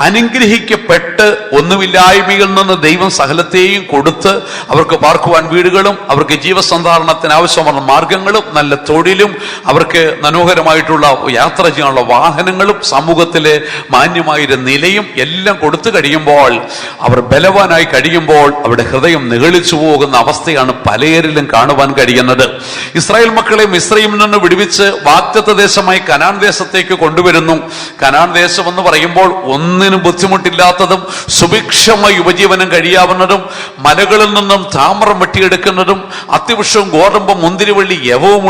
അനുഗ്രഹിക്കപ്പെട്ട് ഒന്നുമില്ലായ്മയിൽ നിന്ന് ദൈവം സകലത്തെയും കൊടുത്ത് അവർക്ക് പാർക്കുവാൻ വീടുകളും അവർക്ക് ജീവസന്ധാരണത്തിന് ആവശ്യമായ മാർഗങ്ങളും നല്ല തൊഴിലും അവർക്ക് മനോഹരമായിട്ടുള്ള യാത്ര ചെയ്യാനുള്ള വാഹനങ്ങളും സമൂഹത്തിലെ മാന്യമായൊരു നിലയും എല്ലാം കൊടുത്തു കഴിയുമ്പോൾ, അവർ ബലവാനായി കഴിയുമ്പോൾ അവരുടെ ഹൃദയം നിഗളിച്ചു പോകുന്ന അവസ്ഥയാണ് പലരിലും കാണുവാൻ കഴിയുന്നത്. ഇസ്രായേൽ മക്കളെ മിസ്രയീമിൽ നിന്ന് വിടുവിച്ച് വാഗ്ദത്ത ദേശമായി കനാൻ ദേശത്തേക്ക് കൊണ്ടുവരുന്നു. കനാൻ ദേശം എന്ന് പറയുമ്പോൾ ഒന്നിനും ബുദ്ധിമുട്ടില്ലാത്തതും സുഭിക്ഷമായി ഉപജീവനം കഴിയാവുന്നതും മലകളിൽ നിന്നും താമരം വെട്ടിയെടുക്കുന്നതും അത്തിവൃക്ഷവും ഗോതമ്പും മുന്തിരിവള്ളി യവവും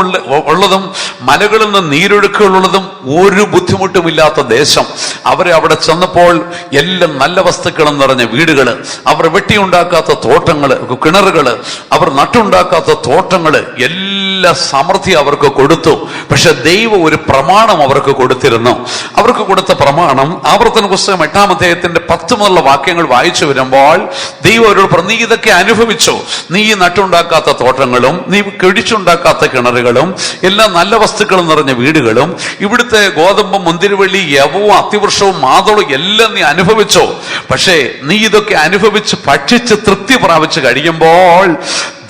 ഉള്ളതും മലകളിൽ നിന്ന് നീരൊഴുക്കുകളുള്ളതും ഒരു ബുദ്ധിമുട്ടുമില്ലാത്ത ദേശം. അവരെ അവിടെ ചെന്നപ്പോൾ എല്ലാം നല്ല വസ്തുക്കളും നിറഞ്ഞ വീടുകള്, അവർ വെട്ടിയുണ്ടാക്കാത്ത തോട്ടങ്ങള്, കിണറുകള്, അവർ നട്ടുണ്ടാക്കാത്ത തോട്ടങ്ങള്, എല്ലാ സമൃദ്ധി അവർക്ക് കൊടുത്തു. പക്ഷെ ദൈവം ഒരു പ്രമാണം അവർക്ക് കൊടുത്തിരുന്നു. അവർക്ക് കൊടുത്ത പ്രമാണം ആവർത്തന പുസ്തകം 8-ാം അധ്യായത്തിന്റെ 10 മുതലുള്ള വാക്യങ്ങൾ വായിച്ചു വരുമ്പോൾ ദൈവം അവരോട് പറഞ്ഞു, നീ ഇതൊക്കെ അനുഭവിച്ചു. നീ ഈ നട്ടുണ്ടാക്കാത്ത തോട്ടങ്ങളും നീ കിഴിച്ചുണ്ടാക്കാത്ത കിണറുകളും എല്ലാ നല്ല വസ്തുക്കളും നിറഞ്ഞ വീടുകളും ഇവിടുത്തെ ഗോതമ്പും മുന്തിരിവള്ളി യവവും അത്തിവൃക്ഷവും മാതളും എല്ലാം നീ അനുഭവിച്ചോ. പക്ഷേ നീ ഇതൊക്കെ അനുഭവിച്ച് ഭക്ഷിച്ച് തൃപ്തി പ്രാപിച്ചു കഴിയുമ്പോൾ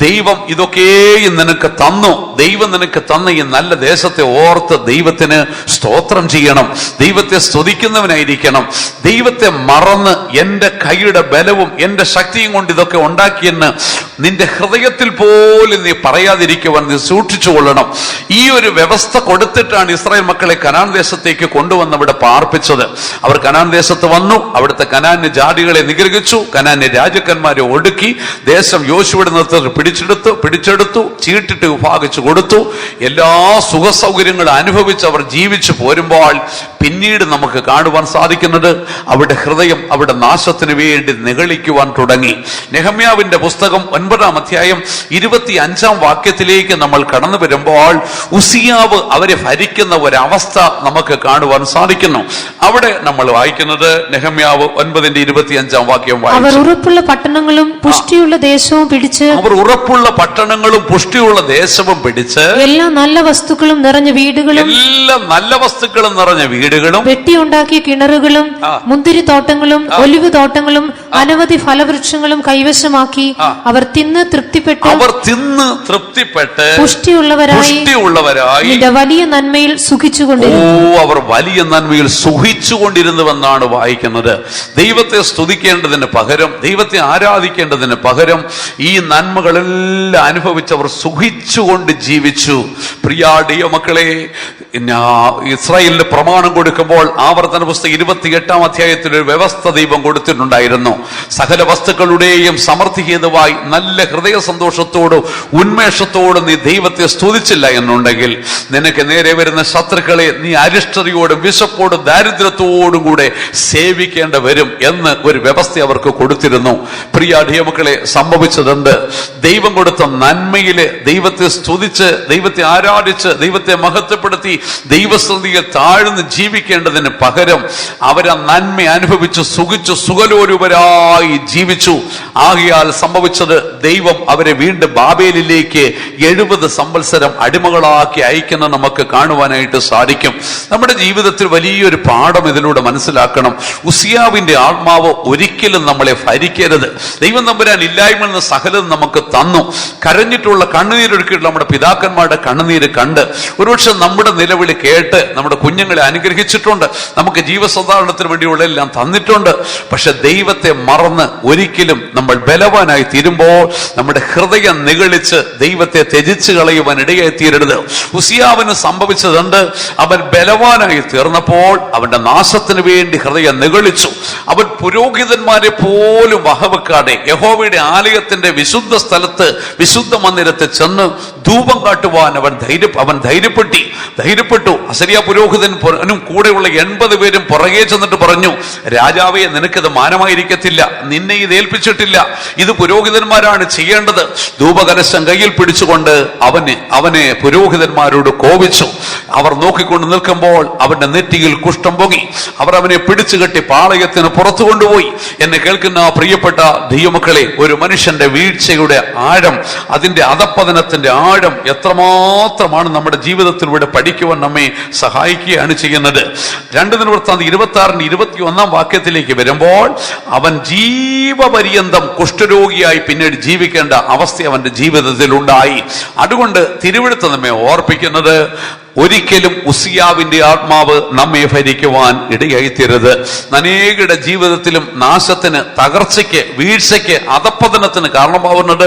ദൈവം ഇതൊക്കെയും നിനക്ക് തന്നു. ദൈവം നിനക്ക് തന്ന ഈ നല്ല ദേശത്തെ ഓർത്ത് ദൈവത്തിന് സ്തോത്രം ചെയ്യണം, ദൈവത്തെ സ്തുതിക്കുന്നവനായിരിക്കണം. ദൈവത്തെ മറന്ന് എന്റെ കൈയുടെ ബലവും എന്റെ ശക്തിയും കൊണ്ട് ഇതൊക്കെ ഉണ്ടാക്കിയെന്ന് നിന്റെ ഹൃദയത്തിൽ പോലും നീ പറയാതിരിക്കുവാൻ നീ സൂക്ഷിച്ചുകൊള്ളണം. ഈ ഒരു വ്യവസ്ഥ കൊടുത്തിട്ടാണ് ഇസ്രായേൽ മക്കളെ കനാൻ ദേശത്തേക്ക് കൊണ്ടുവന്ന് അവിടെ പാർപ്പിച്ചത്. അവർ കനാൻ ദേശത്ത് വന്നു, അവിടുത്തെ കനാന്യ ജാതികളെ നിഗ്രഹിച്ചു, കനാന്യ രാജാക്കന്മാരെ ഒടുക്കി, ദേശം യോശുവയുടെ നേതൃത്വത്തിൽ പിടിച്ചെടുത്തു, ചീട്ടിട്ട് വിഭാഗിച്ചു കൊടുത്തു. എല്ലാ സുഖ സൗകര്യങ്ങളും അനുഭവിച്ച് അവർ ജീവിച്ചു പോരുമ്പോൾ പിന്നീട് നമുക്ക് കാണുവാൻ സാധിക്കുന്നത് അവിടെ ഹൃദയം അവിടെ നാശത്തിന് വേണ്ടി നിഗളിക്കുവാൻ തുടങ്ങി. നെഹമ്യാവിന്റെ പുസ്തകം 9-ാം അധ്യായം 25-ാം വാക്യത്തിലേക്ക് നമ്മൾ കടന്നു വരുമ്പോൾ ഉസിയാവ് അവരെ ഭരിക്കുന്ന ഒരവസ്ഥ നമുക്ക് കാണുവാൻ സാധിക്കുന്നു. അവിടെ നമ്മൾ വായിക്കുന്നത് നെഹമ്യാവ് 9-ന്റെ-25-ാം വാക്യം വായിച്ചു. അവർ ഉറപ്പുള്ള പട്ടണങ്ങളും പുഷ്ടിയുള്ള ദേശവും പിടിച്ച് എല്ലാ നല്ല വസ്തുക്കളും നിറഞ്ഞ വീടുകളും വെട്ടിയുണ്ടാക്കിയ കിണറുകളും മുന്തിരിത്തോട്ടങ്ങളും ഒലിവ് തോട്ടങ്ങളും അനവധി ഫലവൃക്ഷങ്ങളും കൈവശമാക്കി അവർ തിന്ന് തൃപ്തിപ്പെട്ട് പുഷ്ടിയുള്ളവരായി നിന്റെ വലിയ നന്മയിൽ സുഖിച്ചുകൊണ്ടിരുന്നു. അവർ വലിയ നന്മയിൽ സുഖിച്ചുകൊണ്ടിരുന്നുവെന്നാണ് വായിക്കുന്നത്. ദൈവത്തെ സ്തുതിക്കേണ്ടതിന് പകരം, ദൈവത്തെ ആരാധിക്കേണ്ടതിന് പകരം ഈ നന്മകളെല്ലാം അനുഭവിച്ചവർ സുഖിച്ചുകൊണ്ട് ജീവിച്ചു. പ്രിയ മക്കളെ, ഇസ്രായേലിന് പ്രമാണം കൊടുക്കുമ്പോൾ ആവർത്തന പുസ്തകം 28-ാം അധ്യായത്തിൽ ഒരു വ്യവസ്ഥ ദൈവം കൊടുത്തിട്ടുണ്ടായിരുന്നു. സകല വസ്തുക്കളുടെയും സമൃദ്ധി ഹേതുവായി നല്ല ഹൃദയ സന്തോഷത്തോടും ഉന്മേഷത്തോടും നീ ദൈവത്തെ സ്തുതിച്ചില്ല എന്നുണ്ടെങ്കിൽ നിനക്ക് നേരെ വരുന്ന ശത്രുക്കളെ നീ അരിഷ്ടതയോടും വിശപ്പോടും ദാരിദ്ര്യത്തോടും കൂടെ സേവിക്കേണ്ട വരും എന്ന് ഒരു വ്യവസ്ഥ അവർക്ക് കൊടുത്തിരുന്നു. പ്രിയ മക്കളെ, സംഭവിച്ചതുണ്ട്. ദൈവം കൊടുത്ത നന്മയില് ദൈവത്തെ സ്തുതിച്ച്, ദൈവത്തെ ആരാധിച്ച്, ദൈവത്തെ മഹത്വപ്പെടുത്തി ദൈവസന്നിധിയിൽ താഴ്ന്ന് ജീവിക്കേണ്ടതിന് പകരം അവരാ നന്മ അനുഭവിച്ച് സുഖിച്ചു സുഖലോലുപരായി ജീവിച്ചു. ആകയാൽ സംഭവിച്ചത്, ദൈവം അവരെ വീണ്ടും ബാബേലിലേക്ക് 70 സംവത്സരം അടിമകളാക്കി അയക്കുന്ന നമുക്ക് കാണുവാനായിട്ട് സാധിക്കും. നമ്മുടെ ജീവിതത്തിൽ വലിയൊരു പാഠം ഇതിലൂടെ മനസ്സിലാക്കണം. ഉസിയാവിന്റെ ആത്മാവ് ഒരിക്കലും നമ്മളെ ഭരിക്കരുത്. ദൈവം തമ്പുരാൻ ഇല്ലായ്മയിൽ നിന്ന് സകലം നമുക്ക് തന്നു. കരഞ്ഞിട്ടുള്ള കണ്ണുനീരൊഴുക്കിയിട്ടുള്ള നമ്മുടെ പിതാക്കന്മാരുടെ കണ്ണുനീര് കണ്ട് ഒരുപക്ഷെ നമ്മുടെ നിലവിളി കേട്ട് നമ്മുടെ കുഞ്ഞുങ്ങളെ അനുഗ്രഹിച്ചിട്ടുണ്ട്, നമുക്ക് ജീവസന്ധാരണത്തിന് വേണ്ടിയുള്ള എല്ലാം തന്നിട്ടുണ്ട്. പക്ഷെ ദൈവത്തെ മറന്ന് ഒരിക്കലും നമ്മൾ ബലവാനായി തീരുമ്പോൾ നമ്മുടെ ഹൃദയം നിഗളിച്ച് ദൈവത്തെ ത്യജിച്ചു കളയുവാൻ ഇടയായി തീരരുത്. ഉസിയാവിന് സംഭവിച്ചതുണ്ട്. അവൻ ബലവാനായി തീർന്നപ്പോൾ അവന്റെ നാശത്തിന് വേണ്ടി ഹൃദയം നിഗളിച്ചു. അവൻ പുരോഹിതന്മാരെ പോലും വകവെക്കാതെ യഹോവയുടെ ആലയത്തിന്റെ വിശുദ്ധ സ്ഥലത്ത്, വിശുദ്ധ മന്ദിരത്തിൽ ചെന്ന് ധൂപം കാട്ടുവാൻ അവൻ ധൈര്യപ്പെട്ടു. അസരിയ പുരോഹിതനും കൂടെയുള്ള 80 പേരും പുറകെ ചെന്നിട്ട് പറഞ്ഞു, രാജാവേ, നിനക്കിത് മാനമായിരിക്കത്തില്ല, നിന്നെ ഇത് ഏൽപ്പിച്ചിട്ടില്ല, ഇത് പുരോഹിതന്മാരാണ് ചെയ്യേണ്ടത്. ധൂപകലശം കയ്യിൽ പിടിച്ചുകൊണ്ട് അവനെ പുരോഹിതന്മാരോട് കോപിച്ചു. അവർ നോക്കിക്കൊണ്ട് നിൽക്കുമ്പോൾ അവന്റെ നെറ്റിയിൽ കുഷ്ഠം പൊങ്ങി. അവർ അവനെ പിടിച്ചു കെട്ടി പാളയത്തിന് പുറത്തു കൊണ്ടുപോയി. എന്നെ കേൾക്കുന്ന പ്രിയപ്പെട്ട ദൈവമക്കളെ, ഒരു മനുഷ്യന്റെ വീഴ്ചയുടെ ആഴം, അതിന്റെ അധപ്പതനത്തിന്റെ ആഴം എത്രമാത്രമാണ് നമ്മുടെ ജീവിതത്തിലൂടെ പഠിക്കുവാൻ നമ്മെ സഹായിക്കുകയാണ് ചെയ്യുന്നത്. 2 ദിനവൃത്താന്തം 26-21 വാക്യത്തിലേക്ക് വരുമ്പോൾ, അവൻ ജീവപര്യന്തം കുഷ്ഠരോഗിയായി പിന്നീട് ജീവിക്കേണ്ട അവസ്ഥ അവന്റെ ജീവിതത്തിൽ ഉണ്ടായി. അതുകൊണ്ട് തിരുവെഴുത്ത് നമ്മെ ഓർപ്പിക്കുന്നത്, ഒരിക്കലും ഉസിയാവിന്റെ ആത്മാവ് നമ്മെ ഭരിക്കുവാൻ ഇടയായിത്തീരരുത്. അനേകരുടെ ജീവിതത്തിലും നാശത്തിന്, തകർച്ചയ്ക്ക്, വീഴ്ചയ്ക്ക്, അധപ്പതനത്തിന് കാരണമാവുന്നത്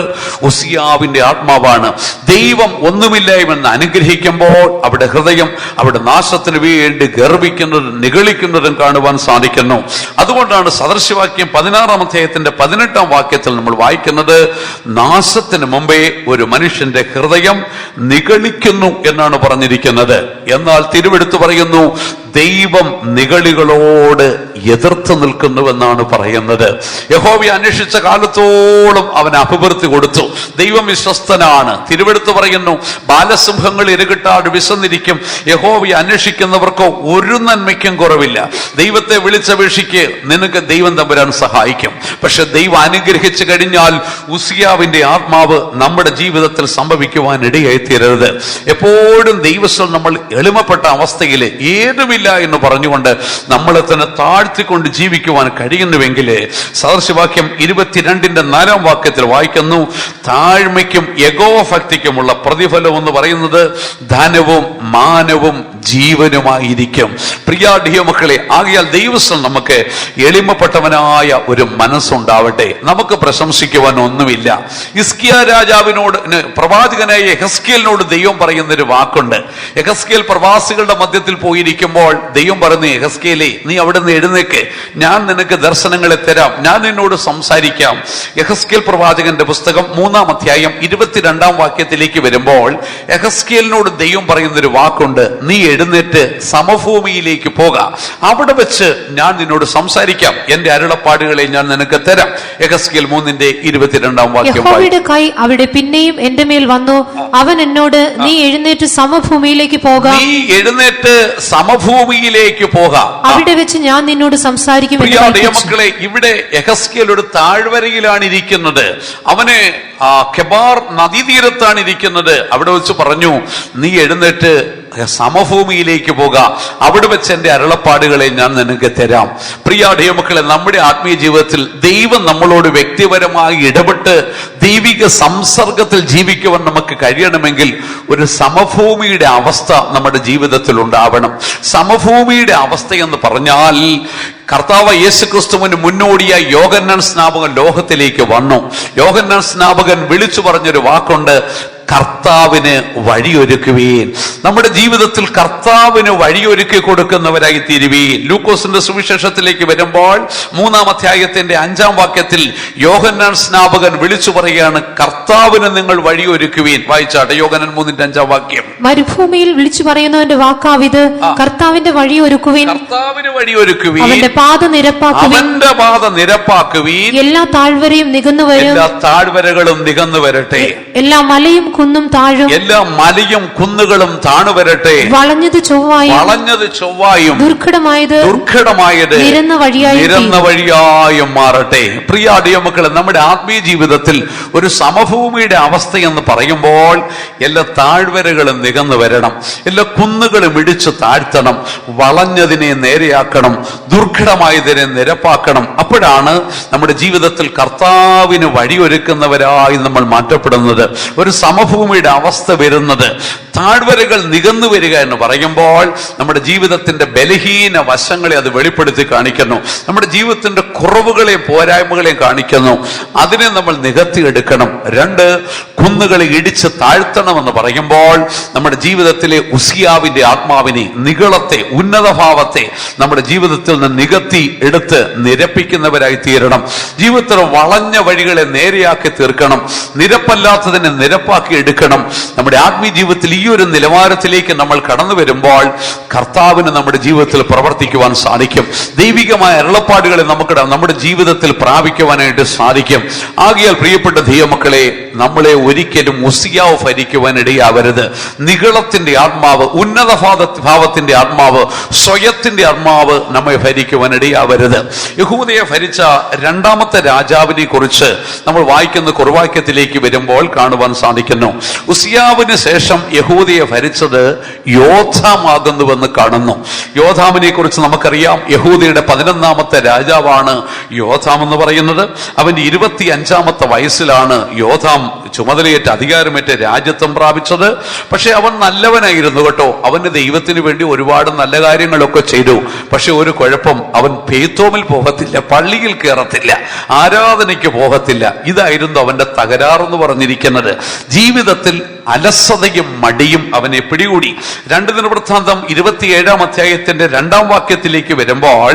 ഉസിയാവിന്റെ ആത്മാവാണ്. ദൈവം ഒന്നുമില്ലായ്മെന്ന് അനുഗ്രഹിക്കുമ്പോൾ അവിടെ ഹൃദയം അവിടെ നാശത്തിന് വേണ്ടി ഗർവിക്കുന്നതും നിഗളിക്കുന്നതും കാണുവാൻ സാധിക്കുന്നു. അതുകൊണ്ടാണ് സദൃശവാക്യം 16-ാം അധ്യായത്തിന്റെ 18-ാം വാക്യത്തിൽ നമ്മൾ വായിക്കുന്നത്, നാശത്തിന് മുമ്പേ ഒരു മനുഷ്യന്റെ ഹൃദയം നിഗളിക്കുന്നു എന്നാണ് പറഞ്ഞിരിക്കുന്നത്. എന്നാൽ തിരുവെടുത്ത് പറയുന്നു, ദൈവം നിഗളികളോട് എതിർത്ത് നിൽക്കുന്നുവെന്നാണ് പറയുന്നത്. യഹോവയെ അന്വേഷിച്ച കാലത്തോളം അവന് അഭിവൃദ്ധി കൊടുത്തു. ദൈവം വിശ്വസ്തനാണ്. തിരുവെടുത്ത് പറയുന്നു, ബാലസിംഹങ്ങൾ ഇരകിട്ടാട് വിശന്നിരിക്കും, യഹോവയെ അന്വേഷിക്കുന്നവർക്ക് ഒരു നന്മയ്ക്കും കുറവില്ല. ദൈവത്തെ വിളിച്ചപേക്ഷിക്ക്, നിനക്ക് ദൈവം തമ്പുരാൻ സഹായിക്കും. പക്ഷെ ദൈവം അനുഗ്രഹിച്ചു കഴിഞ്ഞാൽ ഉസിയാവിന്റെ ആത്മാവ് നമ്മുടെ ജീവിതത്തിൽ സംഭവിക്കുവാൻ ഇടയായി തീരരുത്. എപ്പോഴും ദൈവസ്ഥ നമ്മൾ എളിമപ്പെട്ട അവസ്ഥയിൽ ഏതുമില്ല എന്ന് പറഞ്ഞുകൊണ്ട് നമ്മളെ തന്നെ താഴ്ത്തിക്കൊണ്ട് ജീവിക്കുവാൻ കഴിയുന്നുവെങ്കിൽ, സദൃശവാക്യം 22-ന്റെ 4-ാം വാക്യത്തിൽ വായിക്കുന്നു, താഴ്മയ്ക്കും യഗോഭക്തിക്കുമുള്ള പ്രതിഫലം എന്ന് പറയുന്നത് ധനവും മാനവും ജീവനുമായിരിക്കും. പ്രിയ മക്കളെ, ആകയാൽ ദൈവസ്ഥം നമുക്ക് എളിമപ്പെട്ടവനായ ഒരു മനസ്സുണ്ടാവട്ടെ. നമുക്ക് പ്രശംസിക്കുവാൻ ഒന്നുമില്ല. ഹിസ്കിയാ രാജാവിനോട്, പ്രവാചകനായ യെഹെസ്കേലിനോട് ദൈവം പറയുന്നൊരു വാക്കുണ്ട്. യെഹെസ്കേൽ പ്രവാസികളുടെ മധ്യത്തിൽ പോയിരിക്കുമ്പോൾ ദൈവം പറഞ്ഞു, യെഹെസ്കേലേ, നീ അവിടെ നിന്ന് എഴുന്നേക്ക്, ഞാൻ നിനക്ക് ദർശനങ്ങളെ തരാം, ഞാൻ നിന്നോട് സംസാരിക്കാം. യെഹെസ്കേൽ പ്രവാചകന്റെ പുസ്തകം 3-ാം അധ്യായം 22-ാം വാക്യത്തിലേക്ക് വരുമ്പോൾ യെഹെസ്കേലിനോട് ദൈവം പറയുന്നൊരു വാക്കുണ്ട്, നീ എഴുന്നേറ്റ് സമഭൂമിയിലേക്ക് പോക, അവിടെ വെച്ച് ഞാൻ നിന്നോട് സംസാരിക്കാം, എന്റെ അരുളപ്പാടുകളെ ഞാൻ നിനക്ക് തരാം. യെഹെസ്കേൽ 3-ന്റെ 22-ാം വാക്യം, യഹോവയുടെ കൈ അവിടെ പിന്നെയും എന്റെ മേൽ വന്നു, അവൻ എന്നോട്, നീ എഴുന്നേറ്റ് സമഭൂമിയിലേക്ക് പോക, നീ എഴുന്നേറ്റ് സമഭൂമിയിലേക്ക് പോക, അവിടെ വെച്ച് ഞാൻ നിന്നോട് സംസാരിക്കും. മക്കളെ, ഇവിടെ യെഹെസ്കേൽ ഒരു താഴ്വരയിലാണ് ഇരിക്കുന്നത്. അവന് കെബാർ നദീതീരത്താണ് ഇരിക്കുന്നത്. അവിടെ വെച്ച് പറഞ്ഞു, നീ എഴുന്നേറ്റ് സമഭൂമിയിലേക്ക് പോക, അവിടെ വെച്ച് എന്റെ അരുളപ്പാടുകളെ ഞാൻ നിനക്ക് തരാം. പ്രിയ ദൈവമക്കളെ, നമ്മുടെ ആത്മീയ ജീവിതത്തിൽ ദൈവം നമ്മളോട് വ്യക്തിപരമായി ഇടപെട്ട് ദൈവിക സംസർഗത്തിൽ ജീവിക്കുവാൻ നമുക്ക് കഴിയണമെങ്കിൽ ഒരു സമഭൂമിയുടെ അവസ്ഥ നമ്മുടെ ജീവിതത്തിൽ ഉണ്ടാവണം. സമഭൂമിയുടെ അവസ്ഥ എന്ന് പറഞ്ഞാൽ, കർത്താവ് യേശുക്രിസ്തുവിന് മുന്നോടിയായി യോഹന്നാൻ സ്നാപകൻ ലോകത്തിലേക്ക് വന്നു. യോഹന്നാൻ സ്നാപകൻ വിളിച്ചു പറഞ്ഞൊരു വാക്കുണ്ട്, കർത്താവിന് വഴിയൊരുക്കുവീൻ. നമ്മുടെ ജീവിതത്തിൽ കർത്താവിന് വഴിയൊരുക്കി കൊടുക്കുന്നവരായി തീരുവീൻ. ലൂക്കോസിന്റെ സുവിശേഷത്തിലേക്ക് വരുമ്പോൾ 3-ാം അധ്യായത്തിന്റെ 5-ാം വാക്യത്തിൽ യോഹന്നാൻ സ്നാപകൻ വിളിച്ചു പറയുകയാണ്, കർത്താവിന് നിങ്ങൾ വഴിയൊരുക്കുവീൻ. വായിച്ചാട്ടെ, യോഹന്നാൻ 3-ന്റെ 5-ാം വാക്യം. മരുഭൂമിയിൽ വിളിച്ചു പറയുന്നവന്റെ വാക്കാവിത്, കർത്താവിന്റെ വഴിയൊരുക്കുവീൻ, കർത്താവിന് വഴിയൊരുക്കുവീൻ, അവന്റെ പാത നിരപ്പാക്കുവീൻ, അവന്റെ പാത നിരപ്പാക്കുവീൻ, എല്ലാ താഴ്വരയും നികന്നു വരും, എല്ലാ താഴ്വരകളും നികന്നു വരട്ടെ, എല്ലാ മലയും കുന്നും താഴും, എല്ലാ മലയും കുന്നുകളും താണു വരട്ടെ, വളഞ്ഞത് ചൊവ്വായും ദുർഘടമായത് നിരന്ന വഴിയായും മാറട്ടെ. പ്രിയ ദൈവമക്കളെ, നമ്മുടെ ആത്മീയ ജീവിതത്തിൽ ഒരു സമഭൂമിയുടെ അവസ്ഥ എന്ന് പറയുമ്പോൾ എല്ലാ താഴ്വരകളും നികന്നു വരണം, എല്ലാ കുന്നുകളും ഇടിച്ചു താഴ്ത്തണം, വളഞ്ഞതിനെ നേരെയാക്കണം, ദുർഘടമായതിനെ നിരപ്പാക്കണം. അപ്പോഴാണ് നമ്മുടെ ജീവിതത്തിൽ കർത്താവിന് വഴിയൊരുക്കുന്നവരായി നമ്മൾ മാറ്റപ്പെടുന്നത്. ഒരു സമഭൂമിയുടെ അവസ്ഥ വരുന്നത്. താഴ്വരകൾ നികന്നു വരിക എന്ന് പറയുമ്പോൾ നമ്മുടെ ജീവിതത്തിന്റെ ബലഹീന വശങ്ങളെ അത് വെളിപ്പെടുത്തി കാണിക്കുന്നു. നമ്മുടെ ജീവിതത്തിന്റെ കുറവുകളെയും പോരായ്മകളെയും കാണിക്കുന്നു. അതിനെ നമ്മൾ നികത്തിയെടുക്കണം. 2, കുന്നുകളെ ഇടിച്ച് താഴ്ത്തണമെന്ന് പറയുമ്പോൾ നമ്മുടെ ജീവിതത്തിലെ ഉസിയാവിന്റെ ആത്മാവിനെ, നിഗളത്തെ, ഉന്നതഭാവത്തെ നമ്മുടെ ജീവിതത്തിൽ നിന്ന് നികത്തി എടുത്ത് നിരപ്പിക്കുന്നവരായി തീരണം. ജീവിതത്തിൽ വളഞ്ഞ വഴികളെ നേരെയാക്കി തീർക്കണം. നിരപ്പല്ലാത്തതിനെ നിരപ്പാക്കി എടുക്കണം. നമ്മുടെ ആത്മീയ ജീവിതത്തിൽ ഈ ഒരു നിലവാരത്തിലേക്ക് നമ്മൾ കടന്നു വരുമ്പോൾ കർത്താവിന് നമ്മുടെ ജീവിതത്തിൽ പ്രവർത്തിക്കുവാൻ സാധിക്കും. ദൈവികമായ അരുളപ്പാടുകളെ നമുക്ക് നമ്മുടെ ജീവിതത്തിൽ പ്രാപിക്കുവാനായിട്ട് സാധിക്കും. ആകയാൽ പ്രിയപ്പെട്ട ദൈവമക്കളെ, നമ്മളെ ഒരിക്കലും ഉസിയാവ് ഭരിക്കുവാൻ ഇടയാവരുത്. നിഗളത്തിന്റെ ആത്മാവ്, ഉന്നത ഭാവത്തിന്റെ ആത്മാവ്, സ്വയത്തിന്റെ ആത്മാവ് നമ്മെ ഭരിക്കുവാൻ ഇടയാവരുത്. യഹൂദയെ ഭരിച്ച 2ാമത്തെ രാജാവിനെ കുറിച്ച് നമ്മൾ വായിക്കുന്ന കുർവാക്യത്തിലേക്ക് വരുമ്പോൾ കാണുവാൻ സാധിക്കുന്നു. ഉസിയാവിന് ശേഷം യഹൂദയെ ഭരിച്ചത് യോഥാമാകുന്നുവെന്ന് കാണുന്നു. യോഥാമിനെ കുറിച്ച് നമുക്കറിയാം. യഹൂദയുടെ 11ാമത്തെ രാജാവാണ് യോഥാം എന്ന് പറയുന്നത്. അവന്റെ 25ാമത്തെ വയസ്സിലാണ് യോഥാം ചുമതലയേറ്റ് അധികാരമേറ്റ് രാജ്യത്വം പ്രാപിച്ചത്. പക്ഷെ അവൻ നല്ലവനായിരുന്നു കേട്ടോ. അവന് ദൈവത്തിന് വേണ്ടി ഒരുപാട് നല്ല കാര്യങ്ങളൊക്കെ ചെയ്തു. പക്ഷെ ഒരു കുഴപ്പം, അവൻ പേത്തോമിൽ പോകത്തില്ല, പള്ളിയിൽ കയറത്തില്ല, ആരാധനയ്ക്ക് പോകത്തില്ല. ഇതായിരുന്നു അവന്റെ തകരാറെന്ന് പറഞ്ഞിരിക്കുന്നത്. ജീവിതത്തിൽ അലസതയും മടിയും അവനെ പിടികൂടി. 2 ദിനവൃത്താന്തം 27-ാം അധ്യായത്തിന്റെ 2ാം വാക്യത്തിലേക്ക് വരുമ്പോൾ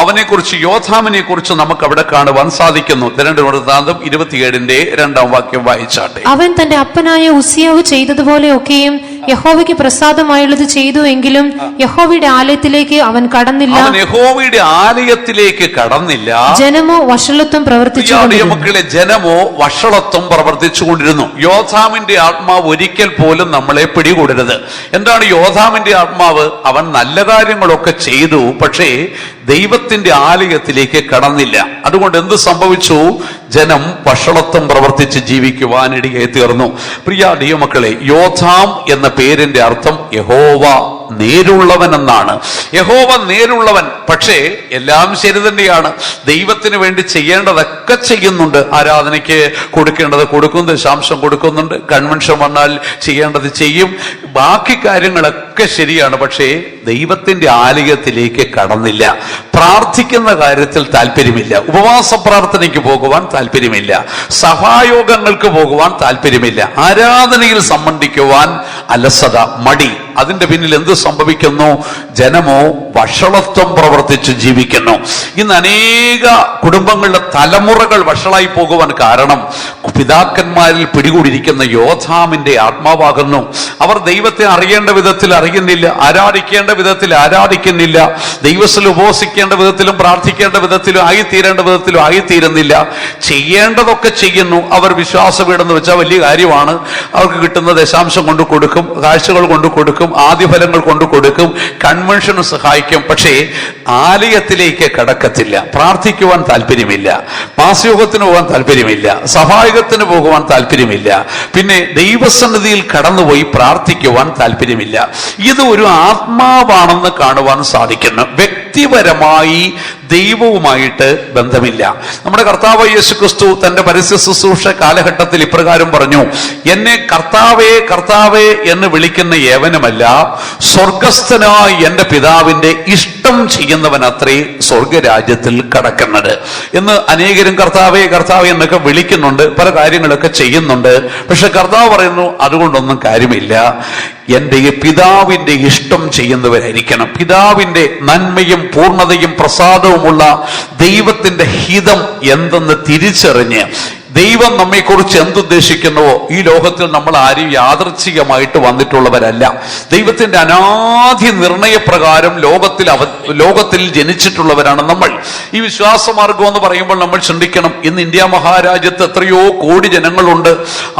അവനെ കുറിച്ച്, യോഥാമിനെ കുറിച്ച് നമുക്ക് അവിടെ കാണുവാൻ സാധിക്കുന്നു. 2 ദിനവൃത്താന്തം 27-ന്റെ 2ാം വാക്യം വായിച്ചാട്ടെ. അവൻ തന്റെ അപ്പനായ ഉസിയാവ് ചെയ്തതുപോലെ ഒക്കെയും യഹോവയ്ക്ക് പ്രസാദമായുള്ളത് ചെയ്തു. എങ്കിലും യഹോവയുടെ ആലയത്തിലേക്ക് അവൻ കടന്നില്ല. യഹോവയുടെ ആലയത്തിലേക്ക് കടന്നില്ല. ജനമോ വഷളത്വം പ്രവർത്തിച്ചു. മക്കളെ, ജനമോ വഷളത്വം പ്രവർത്തിച്ചുകൊണ്ടിരുന്നു. യോഥാമിന്റെ ആത്മാവ് ഒരിക്കൽ പോലും നമ്മളെ പിടികൂടരുത്. എന്താണ് യോഥാമിന്റെ ആത്മാവ്? അവൻ നല്ല കാര്യങ്ങളൊക്കെ ചെയ്തു, പക്ഷേ ദൈവത്തിന്റെ ആലയത്തിലേക്ക് കടന്നില്ല. അതുകൊണ്ട് എന്ത് സംഭവിച്ചു? ജനം വഷളത്വം പ്രവർത്തിച്ച് ജീവിക്കുവാനിടയായി തീർന്നു. പ്രിയ ദൈവമക്കളെ, യോഥാം എന്ന പേരിന്റെ അർത്ഥം യഹോവ നേരുള്ളവൻ എന്നാണ്. യഹോവ നേരുള്ളവൻ. പക്ഷേ എല്ലാം ശരി തന്നെയാണ്. ദൈവത്തിന് വേണ്ടി ചെയ്യേണ്ടതൊക്കെ ചെയ്യുന്നുണ്ട്. ആരാധനയ്ക്ക് കൊടുക്കേണ്ടത് കൊടുക്കും, ദശാംശം കൊടുക്കുന്നുണ്ട്, കൺവെൻഷൻ വന്നാൽ ചെയ്യേണ്ടത് ചെയ്യും, ബാക്കി കാര്യങ്ങളൊക്കെ ശരിയാണ്. പക്ഷേ ദൈവത്തിന്റെ ആലയത്തിലേക്ക് കടന്നില്ല. പ്രാർത്ഥിക്കുന്ന കാര്യത്തിൽ താല്പര്യമില്ല. ഉപവാസ പ്രാർത്ഥനയ്ക്ക് പോകുവാൻ താല്പര്യമില്ല. സഭായോഗങ്ങൾക്ക് പോകുവാൻ താല്പര്യമില്ല. ആരാധനയിൽ സംബന്ധിക്കുവാൻ അലസത, മടി. അതിന്റെ പിന്നിൽ എന്ത് സംഭവിക്കുന്നു? ജനമോ വഷളത്വം പ്രവർത്തിച്ച് ജീവിക്കുന്നു. ഇന്ന് അനേക കുടുംബങ്ങളുടെ തലമുറകൾ വഷളായി പോകുവാൻ കാരണം പിതാക്കന്മാരിൽ പിടികൂടിയിരിക്കുന്ന യോഥാമിന്റെ ആത്മാവാകുന്നു. അവർ ദൈവത്തെ അറിയേണ്ട വിധത്തിൽ അറിയുന്നില്ല, ആരാധിക്കേണ്ട വിധത്തിൽ ആരാധിക്കുന്നില്ല, ദൈവത്തിൽ ഉപവസിക്കേണ്ട വിധത്തിലും പ്രാർത്ഥിക്കേണ്ട വിധത്തിലും ആയിത്തീരേണ്ട വിധത്തിലും ആയിത്തീരുന്നില്ല. ചെയ്യേണ്ടതൊക്കെ ചെയ്യുന്നു. അവർ വിശ്വാസവീടെന്ന് വെച്ചാൽ വലിയ കാര്യമാണ്. അവർക്ക് കിട്ടുന്ന ദശാംശം കൊണ്ട് കൊടുക്കും, കാഴ്ചകൾ കൊണ്ട് കൊടുക്കും, ആദ്യഫലങ്ങൾ കൊണ്ട് കൊടുക്കും, കൺവെൻഷന് സഹായിക്കും. പക്ഷേ ആലയത്തിലേക്ക് കടക്കത്തില്ല. പ്രാർത്ഥിക്കുവാൻ താല്പര്യമില്ല, മാസയോഗത്തിന് പോകാൻ താല്പര്യമില്ല, സഹായകത്തിന് പോകുവാൻ താല്പര്യമില്ല, പിന്നെ ദൈവസന്നിധിയിൽ കടന്നുപോയി പ്രാർത്ഥിക്കുവാൻ താല്പര്യമില്ല. ഇത് ഒരു ആത്മാവാണെന്ന് കാണുവാൻ സാധിക്കുന്നു. വ്യക്തിപരമായി ദൈവവുമായിട്ട് ബന്ധമില്ല. നമ്മുടെ കർത്താവ് യേശുക്രിസ്തു തന്റെ പരസ്യ ശുശ്രൂഷ കാലഘട്ടത്തിൽ ഇപ്രകാരം പറഞ്ഞു: എന്നെ കർത്താവേ കർത്താവേ എന്ന് വിളിക്കുന്ന ഏവനുമല്ല, സ്വർഗസ്ഥനായ എന്റെ പിതാവിന്റെ ഇഷ്ടം ചെയ്യുന്നവനത്രേ സ്വർഗരാജ്യത്തിൽ കടക്കുന്നത് എന്ന്. അനേകരും കർത്താവേ കർത്താവേ എന്നൊക്കെ വിളിക്കുന്നുണ്ട്, പല കാര്യങ്ങളൊക്കെ ചെയ്യുന്നുണ്ട്. പക്ഷെ കർത്താവ് പറയുന്നു, അതുകൊണ്ടൊന്നും കാര്യമില്ല. എന്റെ പിതാവിന്റെ ഇഷ്ടം ചെയ്യുന്നവരായിരിക്കണം. പിതാവിന്റെ നന്മയും പൂർണ്ണതയും പ്രസാദവുമുള്ള ദൈവത്തിന്റെ ഹിതം എന്തെന്ന് തിരിച്ചറിഞ്ഞ് ദൈവം നമ്മെക്കുറിച്ച് എന്തുദ്ദേശിക്കുന്നുവോ, ഈ ലോകത്തിൽ നമ്മൾ ആരും യാദൃച്ഛികമായിട്ട് വന്നിട്ടുള്ളവരല്ല. ദൈവത്തിന്റെ അനാദി നിർണയപ്രകാരം ലോകത്തിൽ ജനിച്ചിട്ടുള്ളവരാണ് നമ്മൾ. ഈ വിശ്വാസമാർഗം എന്ന് പറയുമ്പോൾ നമ്മൾ ചിന്തിക്കണം, ഇന്ന് ഇന്ത്യ മഹാരാജ്യത്ത് എത്രയോ കോടി ജനങ്ങളുണ്ട്.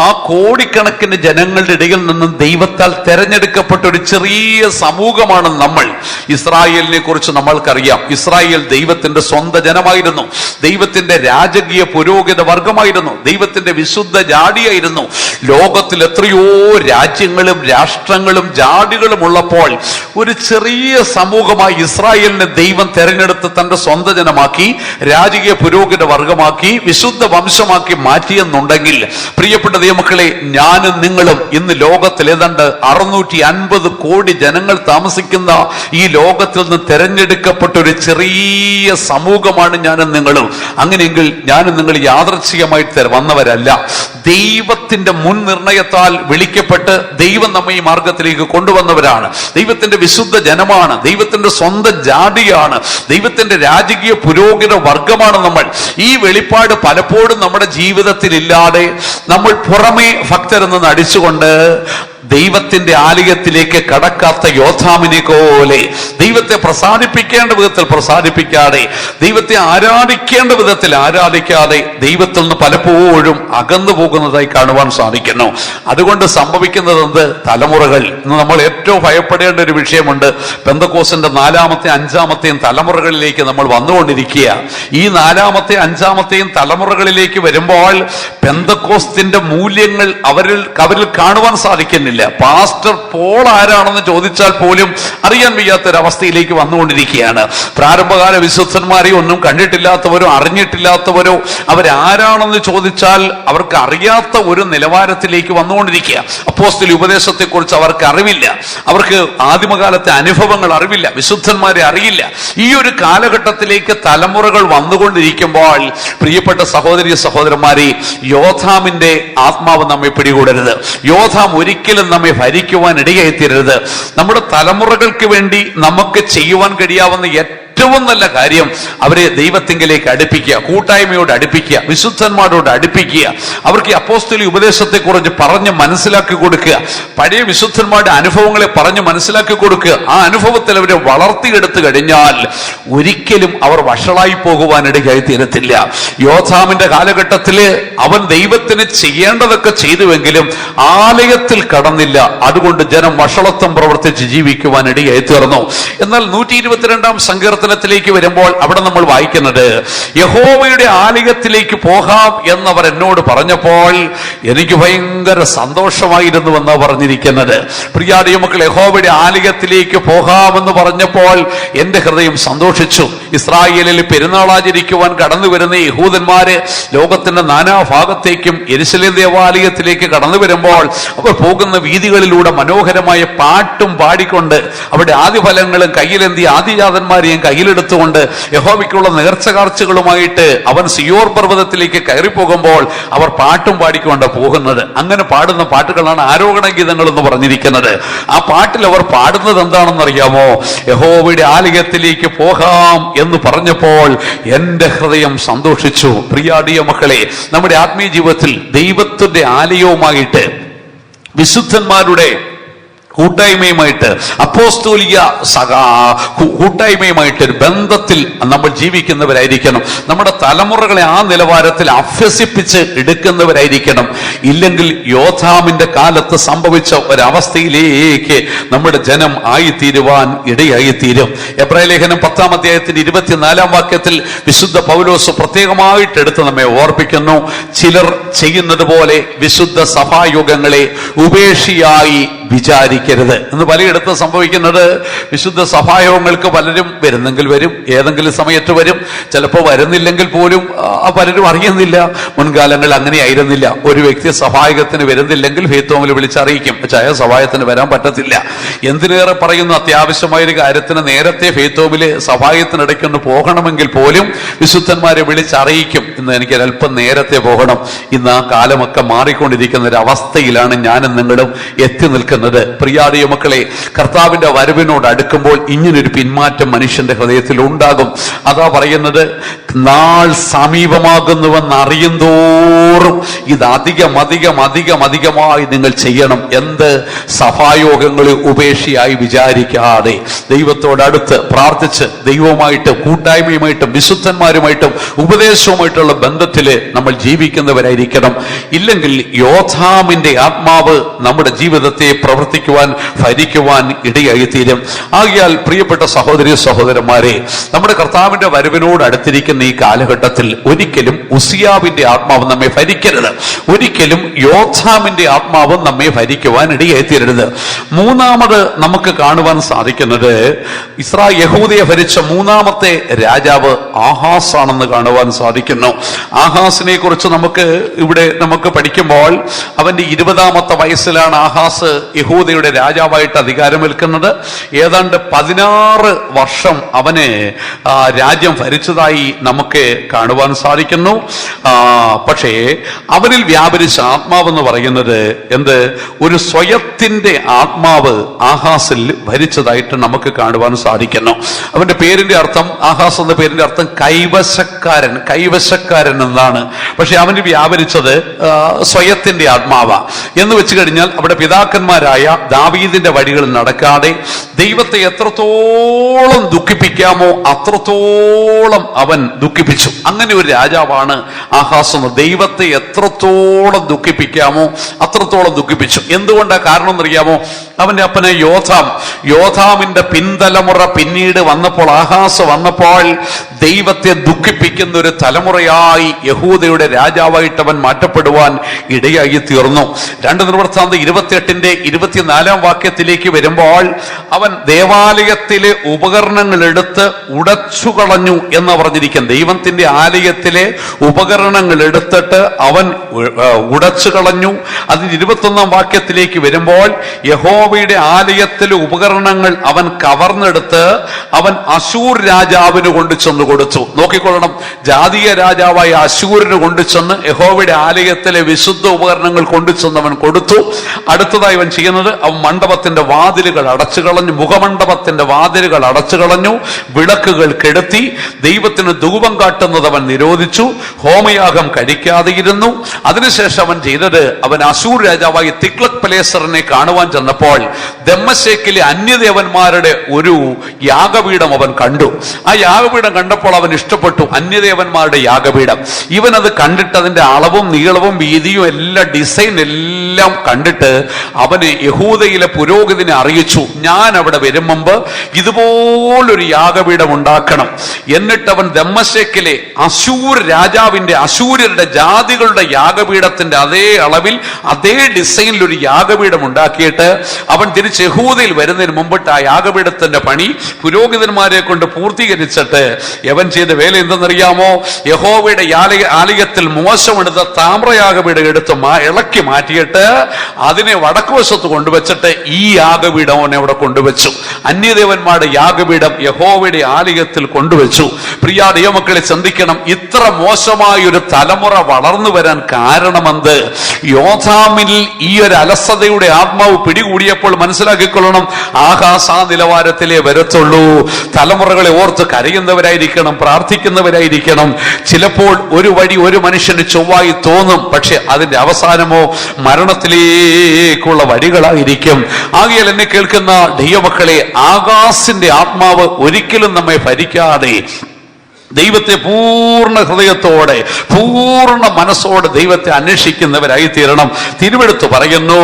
ആ കോടിക്കണക്കിന് ജനങ്ങളുടെ ഇടയിൽ നിന്നും ദൈവത്താൽ തെരഞ്ഞെടുക്കപ്പെട്ട ഒരു ചെറിയ സമൂഹമാണ് നമ്മൾ. ഇസ്രായേലിനെ കുറിച്ച് നമ്മൾക്കറിയാം. ഇസ്രായേൽ ദൈവത്തിന്റെ സ്വന്തം ജനമായിരുന്നു, ദൈവത്തിന്റെ രാജകീയ പുരോഹിത വർഗമായിരുന്നു. ജാടിയായിരുന്നു, ദൈവത്തിന്റെ വിശുദ്ധ ജാടിയായിരുന്നു. ലോകത്തിൽ എത്രയോ രാജ്യങ്ങളും രാഷ്ട്രങ്ങളും ജാടികളും ഉള്ളപ്പോൾ ഒരു ചെറിയ സമൂഹമായി ഇസ്രായേലിനെ ദൈവം തെരഞ്ഞെടുത്ത് തന്റെ സ്വന്തം ജനമാക്കി, രാജകീയ പുരോഹിത വർഗമാക്കി, വിശുദ്ധ വംശമാക്കി മാറ്റിയെന്നുണ്ടെങ്കിൽ, പ്രിയപ്പെട്ട ദൈവമക്കളെ, ഞാനും നിങ്ങളും ഇന്ന് ലോകത്തിൽ ഏതാണ്ട് 650 കോടി ജനങ്ങൾ താമസിക്കുന്ന ഈ ലോകത്തിൽ നിന്ന് തെരഞ്ഞെടുക്കപ്പെട്ട ഒരു ചെറിയ സമൂഹമാണ് ഞാനും നിങ്ങളും. അങ്ങനെയെങ്കിൽ ഞാനും നിങ്ങൾ യാദൃച്ഛികമായിട്ട് വന്നവരല്ല. ദൈവത്തിന്റെ മുൻ നിർണയത്താൽ വിളിക്കപ്പെട്ട് ദൈവം നമ്മെ ഈ മാർഗത്തിലേക്ക് കൊണ്ടുവന്നവരാണ്. ദൈവത്തിന്റെ വിശുദ്ധ ജനമാണ്, ദൈവത്തിന്റെ സ്വന്തം ജാതിയാണ്, ദൈവത്തിന്റെ രാജകീയ പുരോഹിത വർഗമാണ് നമ്മൾ. ഈ വെളിപ്പാട് പലപ്പോഴും നമ്മുടെ ജീവിതത്തിൽ ഇല്ലാതെ നമ്മൾ പുറമേ ഭക്തരെന്ന് നടിച്ചുകൊണ്ട് ദൈവത്തിന്റെ ആലയത്തിലേക്ക് കടക്കാത്ത യോദ്ധാമിനെ പോലെ ദൈവത്തെ പ്രസാദിപ്പിക്കേണ്ട വിധത്തിൽ പ്രസാദിപ്പിക്കാതെ, ദൈവത്തെ ആരാധിക്കേണ്ട വിധത്തിൽ ആരാധിക്കാതെ ദൈവത്തിൽ നിന്ന് പലപ്പോഴും അകന്നു പോകുന്നതായി കാണുവാൻ സാധിക്കുന്നു. അതുകൊണ്ട് സംഭവിക്കുന്നത് എന്ത്? തലമുറകൾ ഇന്ന് നമ്മൾ ഏറ്റവും ഭയപ്പെടേണ്ട ഒരു വിഷയമുണ്ട്. പെന്തക്കോസ്തിന്റെ 4-ാമത്തെ 5-ാമത്തെയും തലമുറകളിലേക്ക് നമ്മൾ വന്നുകൊണ്ടിരിക്കുക. ഈ 4-ാമത്തെ 5-ാമത്തെയും തലമുറകളിലേക്ക് വരുമ്പോൾ പെന്തക്കോസ്തിന്റെ മൂല്യങ്ങൾ അവരിൽ കാണുവാൻ സാധിക്കുന്നില്ല. പാസ്റ്റർ പോൾ ആരാണെന്ന് ചോദിച്ചാൽ പോലും അറിയാൻ വയ്യാത്തൊരവസ്ഥയിലേക്ക് വന്നുകൊണ്ടിരിക്കുകയാണ്. പ്രാരംഭകാല വിശ്വസ്തന്മാരെ ഒന്നും കണ്ടിട്ടില്ലാത്തവരോ അറിഞ്ഞിട്ടില്ലാത്തവരോ അവരാരാണെന്ന് ചോദിച്ചാൽ അവർക്ക് അറിയാത്ത ഒരു നിലവാരത്തിലേക്ക് വന്നുകൊണ്ടിരിക്കുക. അപ്പോസ്തല ഉപദേശത്തെക്കുറിച്ച് അവർക്ക് അറിവില്ല, അവർക്ക് ആദിമകാലത്തെ അനുഭവങ്ങൾ അറിവില്ല, വിശുദ്ധന്മാരെ അറിയില്ല. ഈ ഒരു കാലഘട്ടത്തിലേക്ക് തലമുറകൾ വന്നുകൊണ്ടിരിക്കുമ്പോൾ പ്രിയപ്പെട്ട സഹോദരി സഹോദരന്മാരെ, യോദ്ധാമിന്റെ ആത്മാവ് നമ്മെ പിടികൂടരുത്. യോദ്ധാം ഒരിക്കലും നമ്മെ ഭരിക്കുവാൻ ഇടയായിത്തീരരുത്. നമ്മുടെ തലമുറകൾക്ക് വേണ്ടി നമുക്ക് ചെയ്യുവാൻ കഴിയാവുന്ന ഏറ്റവും നല്ല കാര്യം അവരെ ദൈവത്തിങ്കിലേക്ക് അടുപ്പിക്കുക, കൂട്ടായ്മയോട് അടുപ്പിക്കുക, വിശുദ്ധന്മാരോട് അടുപ്പിക്കുക. അവർക്ക് അപ്പോസ്തലിക ഉപദേശത്തെക്കുറിച്ച് പറഞ്ഞ് മനസ്സിലാക്കി കൊടുക്കുക, പഴയ വിശുദ്ധന്മാരുടെ അനുഭവങ്ങളെ പറഞ്ഞ് മനസ്സിലാക്കി കൊടുക്കുക. ആ അനുഭവത്തിൽ അവരെ വളർത്തിയെടുത്തു കഴിഞ്ഞാൽ ഒരിക്കലും അവർ വഷളായി പോകുവാനിടയായി തീരത്തില്ല. യോദ്ധാമിന്റെ കാലഘട്ടത്തില് അവൻ ദൈവത്തിന് ചെയ്യേണ്ടതൊക്കെ ചെയ്തുവെങ്കിലും ആലയത്തിൽ കടന്നില്ല. അതുകൊണ്ട് ജനം വഷളത്വം പ്രവർത്തിച്ച് ജീവിക്കുവാനിടയായി തീർന്നു. എന്നാൽ 122-ാം സങ്കീർത്തനത്തിലേക്ക് വരുമ്പോൾ അവിടെ നമ്മൾ വായിക്കുന്നത്, യഹോവയുടെ ആലയത്തിലേക്ക് പോകാം എന്നവർ എന്നോട് പറഞ്ഞപ്പോൾ എനിക്ക് ഭയങ്കര സന്തോഷമായിരുന്നു എന്നാണ് പറഞ്ഞിരിക്കുന്നത്. പ്രിയാദിയ മക്കൾ, യഹോവയുടെ ആലയത്തിലേക്ക് പോകാമെന്ന് പറഞ്ഞപ്പോൾ എന്റെ ഹൃദയം സന്തോഷിച്ചു. ഇസ്രായേലിൽ പെരുന്നാൾ ആചരിക്കുവാൻ കടന്നു വരുന്ന യഹൂദന്മാര് ലോകത്തിന്റെ നാനാഭാഗത്തേക്കും യെരൂശലേം ദേവാലയത്തിലേക്ക് കടന്നു വരുമ്പോൾ അവർ പോകുന്ന വീതികളിലൂടെ മനോഹരമായ പാട്ടും പാടിക്കൊണ്ട് അവിടെ ആദിഫലങ്ങളും കയ്യിലെന്തി ആദിജാതന്മാരെയും കയ്യിലെടുത്തുകൊണ്ട് യഹോവയ്ക്കുള്ള നേർച്ച കാഴ്ചകളുമായിട്ട് അവൻ സിയോർ പർവ്വതത്തിലേക്ക് കയറി പോകുമ്പോൾ അവർ പാട്ടും പാടിക്കൊണ്ട് പോകുന്നത്. അങ്ങനെ പാടുന്ന പാട്ടുകളാണ് ആരോഹണ ഗീതങ്ങൾ എന്ന് പറഞ്ഞിരിക്കുന്നത്. ആ പാട്ടിൽ അവർ പാടുന്നത് എന്താണെന്ന് അറിയാമോ? യഹോവയുടെ ആലയത്തിലേക്ക് പോകാം എന്ന് പറഞ്ഞപ്പോൾ എന്റെ ഹൃദയം സന്തോഷിച്ചു. പ്രിയാടിയ മക്കളെ, നമ്മുടെ ആത്മീയ ജീവിതത്തിൽ ദൈവത്തിന്റെ ആലയവുമായിട്ട്, വിശുദ്ധന്മാരുടെ കൂട്ടായ്മയുമായിട്ട്, അപ്പോസ്തോലിക കൂട്ടായ്മയുമായിട്ട് ഒരു ബന്ധത്തിൽ നമ്മൾ ജീവിക്കുന്നവരായിരിക്കണം. നമ്മുടെ തലമുറകളെ ആ നിലവാരത്തിൽ അഭ്യസിപ്പിച്ച് എടുക്കുന്നവരായിരിക്കണം. ഇല്ലെങ്കിൽ യോദ്ധാമിന്റെ കാലത്ത് സംഭവിച്ച ഒരവസ്ഥയിലേക്ക് നമ്മുടെ ജനം ആയിത്തീരുവാൻ ഇടയായിത്തീരും. എബ്രായ ലേഖനം 10-ാം അധ്യായത്തിന്റെ 24-ാം വാക്യത്തിൽ വിശുദ്ധ പൗലോസ് പ്രത്യേകമായിട്ട് എടുത്ത് നമ്മെ ഓർപ്പിക്കുന്നു, ചിലർ ചെയ്യുന്നത് പോലെ വിശുദ്ധ സഭായോഗങ്ങളെ ഉപേക്ഷിയായി വിചാരിക്കരുത് എന്ന്. പലയിടത്ത് സംഭവിക്കുന്നത്, വിശുദ്ധ സഭായോഗങ്ങൾക്ക് പലരും വരുന്നെങ്കിൽ വരും, ഏതെങ്കിലും സമയത്ത് വരും, ചിലപ്പോൾ വരുന്നില്ലെങ്കിൽ പോലും പലരും അറിയുന്നില്ല. മുൻകാലങ്ങളിൽ അങ്ങനെ ആയിരുന്നില്ല. ഒരു വ്യക്തി സഭായകത്തിന് വരുന്നില്ലെങ്കിൽ ഫെയ്ത്തോമിൽ വിളിച്ചറിയിക്കും, ചായ സഭായത്തിന് വരാൻ പറ്റത്തില്ല. എന്തിനേറെ പറയുന്നു, അത്യാവശ്യമായൊരു കാര്യത്തിന് നേരത്തെ ഫെയ്ത്തോമില് സഭായത്തിനിടയ്ക്കൊന്ന് പോകണമെങ്കിൽ പോലും വിശുദ്ധന്മാരെ വിളിച്ചറിയിക്കും, ഇന്ന് എനിക്ക് അല്പം നേരത്തെ പോകണം. ഇന്ന് ആ കാലമൊക്കെ മാറിക്കൊണ്ടിരിക്കുന്ന ഒരു അവസ്ഥയിലാണ് ഞാനും നിങ്ങളും എത്തി നിൽക്കുന്നത്. പ്രിയാടിയ മക്കളെ, കർത്താവിന്റെ വരവിനോട് അടുക്കുമ്പോൾ ഇങ്ങനൊരു പിന്മാറ്റം മനുഷ്യന്റെ ഹൃദയത്തിൽ ഉണ്ടാകും. അതാ പറയുന്നത്, നാൾ സമീപമാകുന്നുവെന്ന് അറിയും തോറും ഇത് അധികമായി നിങ്ങൾ ചെയ്യണം. എന്ത്? സഭായോഗങ്ങളെ ഉപേക്ഷയായി വിചാരിക്കാതെ ദൈവത്തോടടുത്ത് പ്രാർത്ഥിച്ച് ദൈവവുമായിട്ട് കൂട്ടായ്മയുമായിട്ടും വിശുദ്ധന്മാരുമായിട്ടും ഉപദേശവുമായിട്ടുള്ള ബന്ധത്തിൽ നമ്മൾ ജീവിക്കുന്നവരായിരിക്കണം. ഇല്ലെങ്കിൽ യോദ്ധാമിന്റെ ആത്മാവ് നമ്മുടെ ജീവിതത്തെ പ്രവർത്തിക്കുവാൻ, ഭരിക്കുവാൻ ഇടയായിത്തീരും. ആകയാൽ പ്രിയപ്പെട്ട സഹോദരി സഹോദരന്മാരെ, നമ്മുടെ കർത്താവിന്റെ വരവിനോട് അടുത്തിരിക്കുന്ന ഈ കാലഘട്ടത്തിൽ ഒരിക്കലും ഉസിയാവിന്റെ ആത്മാവ് നമ്മെ ഭരിക്കരുത്, ഒരിക്കലും യോഥാമിന്റെ ആത്മാവ് നമ്മെ ഭരിക്കുവാൻ ഇടയായിത്തീരരുത്. മൂന്നാമത് നമുക്ക് കാണുവാൻ സാധിക്കുന്നത് യഹൂദയെ ഭരിച്ച മൂന്നാമത്തെ രാജാവ് ആഹാസ് ആണെന്ന് കാണുവാൻ സാധിക്കുന്നു. ആഹാസിനെ കുറിച്ച് നമുക്ക് പഠിക്കുമ്പോൾ അവന്റെ 20ാമത്തെ വയസ്സിലാണ് ആഹാസ് യഹൂദയുടെ രാജാവായിട്ട് അധികാരമേൽക്കുന്നത്. ഏതാണ്ട് 16 വർഷം അവന് രാജ്യം ഭരിച്ചതായി നമുക്ക് കാണുവാൻ സാധിക്കുന്നു. പക്ഷേ അവനിൽ വ്യാപരിച്ച ആത്മാവെന്ന് പറയുന്നത് ഒരു സ്വയത്തിന്റെ ആത്മാവ് ആഹാസിൽ ഭരിച്ചതായിട്ട് നമുക്ക് കാണുവാൻ സാധിക്കുന്നു. അവന്റെ പേരിന്റെ അർത്ഥം, ആഹാസ് എന്ന പേരിന്റെ അർത്ഥം കൈവശക്കാരൻ എന്നാണ്. പക്ഷെ അവന് വ്യാപരിച്ചത് സ്വയത്തിന്റെ ആത്മാവ എന്ന് വെച്ച് കഴിഞ്ഞാൽ അവിടെ പിതാക്കന്മാരായ ദാവീദിന്റെ വഴികൾ നടക്കാതെ ദൈവത്തെ എത്രത്തോളം ദുഃഖിപ്പിക്കാമോ അത്രത്തോളം അവൻ ദുഃഖിപ്പിച്ചു. അങ്ങനെ ഒരു രാജാവാണ് ആഹാസ് എന്ന്. ദൈവത്തെ എത്രത്തോളം ദുഃഖിപ്പിക്കാമോ അത്രത്തോളം ദുഃഖിപ്പിച്ചു. എന്തുകൊണ്ടാ കാരണം എന്നറിയാമോ? അവന്റെ അപ്പനെ യോഥാമിന്റെ പിൻതലമുറ പിന്നീട് വന്നപ്പോൾ, ആഹാസ് വന്നപ്പോൾ ദൈവത്തെ ദുഃഖിപ്പിക്കുന്ന ഒരു തലമുറയായി യഹൂദയുടെ രാജാവായിട്ട് അവൻ മാറ്റപ്പെടുവാൻ ഇടയായി തീർന്നു. 2 നിവൃത്താന്തം 28ന്റെ 24-ാം വാക്യത്തിലേക്ക് വരുമ്പോൾ അവൻ ദേവാലയത്തിലെ ഉപകരണങ്ങൾ എടുത്ത് ഉടച്ചു കളഞ്ഞു എന്ന് പറഞ്ഞിരിക്കുന്നു. ദൈവത്തിന്റെ ആലയത്തിലെ ഉപകരണങ്ങൾ എടുത്തിട്ട് അവൻ ഉടച്ചു കളഞ്ഞു. അതിന് 21-ാം വാക്യത്തിലേക്ക് വരുമ്പോൾ യഹോവയുടെ ആലയത്തിലെ ഉപകരണങ്ങൾ അവൻ കവർന്നെടുത്ത് അവൻ അശൂർ രാജാവിന് കൊണ്ടു ചെന്ന് കൊടുത്തു. നോക്കിക്കൊള്ളണം, ജാതീയ രാജാവായ അശൂരിന് കൊണ്ടു ചെന്ന് യഹോവയുടെ ആലയത്തിലെ വിശുദ്ധ ഉപകരണങ്ങൾ കൊണ്ടുചെന്ന് അവൻ കൊടുത്തു. അടുത്തതായി അവൻ ചെയ്യുന്നത്, അവൻ മണ്ഡപത്തിന്റെ വാതിലുകൾ അടച്ചു കളഞ്ഞു, മുഖമണ്ഡപത്തിന്റെ വാതിലുകൾ അടച്ചു കളഞ്ഞു, വിളക്കുകൾ കെടുത്തി, ദൈവത്തിന് ധൂപം കാട്ടുന്നത് അവൻ നിരോധിച്ചു, ഹോമയാഗം കഴിക്കാതെയിരുന്നു. അതിനുശേഷം അവൻ ചെയ്തത്, അവൻ അശൂർ രാജാവായി തിഗ്ലത് പിലേസറിനെ കാണുവാൻ ചെന്നപ്പോൾ ദമ്മശേക്കിലെ അന്യദേവന്മാരുടെ ഒരു യാഗപീഠം അവൻ കണ്ടു. ആ യാഗപീഠം കണ്ടപ്പോൾ അവൻ ഇഷ്ടപ്പെട്ടു, അന്യദേവന്മാരുടെ യാഗപീഠം. ഇവൻ അത് കണ്ടിട്ട് അതിന്റെ അളവും നീളവും വീതിയും എല്ലാ ഡിസൈൻ എല്ലാം കണ്ടിട്ട് അവന് യഹൂദയിലെ പുരോഹിതനെ അറിയിച്ചു, ഞാൻ അവിടെ വരും മുമ്പ് ഇതുപോലൊരു യാഗപീഠം ഉണ്ടാക്കണം. എന്നിട്ട് അവൻ ദമ്മശേക്കിലെ അശൂർ രാജാവിന്റെ, അശൂര്യരുടെ ജാതികളുടെ യാഗപീഠത്തിന്റെ അതേ അളവിൽ അതേ ഡിസൈനിൽ ഒരു യാഗപീഠം ഉണ്ടാക്കിയിട്ട് അവൻ തിരിച്ച് യഹൂദയിൽ വരുന്നതിന് മുമ്പിട്ട് ആ യാഗപീഠത്തിന്റെ പണി പുരോഹിതന്മാരെ കൊണ്ട് പൂർത്തീകരിച്ചിട്ട് യവൻ ചെയ്ത വേല എന്തെന്നറിയാമോ? യഹോവയുടെ ആലയത്തിൽ മോശമെടുത്ത താമ്രയാഗപീഠം എടുത്ത് ഇളക്കി മാറ്റിയിട്ട് അതിനെ വടക്കുവശത്ത് കൊണ്ടുവച്ചിട്ട് ഈ യാഗപീഠം അവനെ അവിടെ കൊണ്ടുവച്ചു. അന്യദേവന്മാരുടെ യാഗപീഠം യഹോവയുടെ ആലയത്തിൽ കൊണ്ടുവച്ചു. പ്രിയ ദൈവമക്കളെ ചിന്തിക്കണം, ഇത്ര മോശമായൊരു തലമുറ വളർന്നു വരാൻ കാരണമെന്ത്? യോഥാമിൽ ഈ ഒരു അലസതയുടെ ആത്മാവ് പിടികൂടിയപ്പോൾ മനസ്സിലാക്കിക്കൊള്ളണം, ആഹാസ് ആ നിലവാരത്തിലേ വരത്തുള്ളൂ. തലമുറകളെ ഓർത്ത് കരയുന്നവരായിരിക്കണം, പ്രാർത്ഥിക്കുന്നവരായിരിക്കണം. ചിലപ്പോൾ ഒരു വഴി ഒരു മനുഷ്യന് ചൊവ്വായി തോന്നും, പക്ഷെ അതിന്റെ അവസാനമോ മരണത്തിലേക്കുള്ള വഴികളായിരിക്കും. ആകയാൽ എന്നെ കേൾക്കുന്ന ദൈവമക്കളെ, ആകാശിന്റെ ആത്മാവ് ഒരിക്കലും നമ്മെ ഭരിക്കാതെ ദൈവത്തെ പൂർണ്ണ ഹൃദയത്തോടെ പൂർണ്ണ മനസ്സോടെ ദൈവത്തെ അന്വേഷിക്കുന്നവരായി തീരണം. തിരുവെടുത്ത് പറയുന്നു,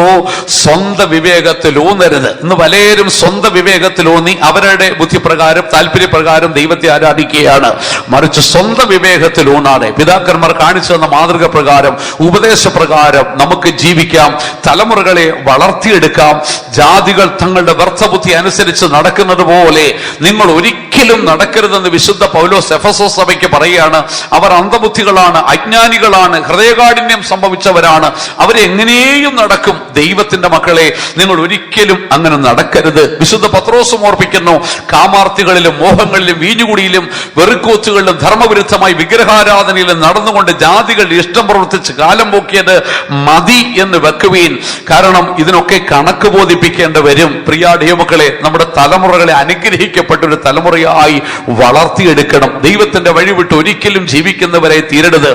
സ്വന്തം വിവേകത്തിൽ ഊന്നരുത്. ഇന്ന് പലരും സ്വന്തം വിവേകത്തിലൂന്നി അവരുടെ ബുദ്ധിപ്രകാരം താല്പര്യപ്രകാരം ദൈവത്തെ ആരാധിക്കുകയാണ്. മറിച്ച് സ്വന്തം വിവേകത്തിൽ ഊന്നാതെ പിതാക്കന്മാർ കാണിച്ചു തന്ന മാതൃക പ്രകാരം, ഉപദേശപ്രകാരം നമുക്ക് ജീവിക്കാം, തലമുറകളെ വളർത്തിയെടുക്കാം. ജാതികൾ തങ്ങളുടെ വ്യർത്ഥബുദ്ധി അനുസരിച്ച് നടക്കുന്നത് പോലെ നിങ്ങൾ ഒരിക്കലും നടക്കരുതെന്ന് വിശുദ്ധ പൗലോസ് എഫെസോസ് സഭയ്ക്ക് പറയുകയാണ്. അവർ അന്ധബുദ്ധികളാണ്, അജ്ഞാനികളാണ്, ഹൃദയകാഠിന്യം സംഭവിച്ചവരാണ്, അവരെങ്ങനെയും നടക്കും. ദൈവത്തിന്റെ മക്കളെ, നിങ്ങൾ ഒരിക്കലും അങ്ങനെ നടക്കരുത്. വിശുദ്ധ പത്രോസും ഓർപ്പിക്കുന്നു, കാമാർത്തികളിലും മോഹങ്ങളിലും വീഞ്ഞുകുടിയിലും വെറുക്കൂത്തുകളിലും ധർമ്മവിരുദ്ധമായി വിഗ്രഹാരാധനയിലും നടന്നുകൊണ്ട് ജാതികളുടെ ഇഷ്ടം പ്രവർത്തിച്ച് കാലം പോക്കിയത് മതി എന്ന് വെക്കുവീൻ. കാരണം ഇതിനൊക്കെ കണക്ക് ബോധിപ്പിക്കേണ്ടി വരും. പ്രിയ ദൈവമക്കളെ, നമ്മുടെ തലമുറകളെ അനുഗ്രഹിക്കപ്പെട്ട ഒരു തലമുറയായി വളർത്തിയെടുക്കണം. ദൈവ ദൈവത്തിന്റെ വഴി വിട്ട് ഒരിക്കലും ജീവിക്കുന്നവരായി തീരരുത്.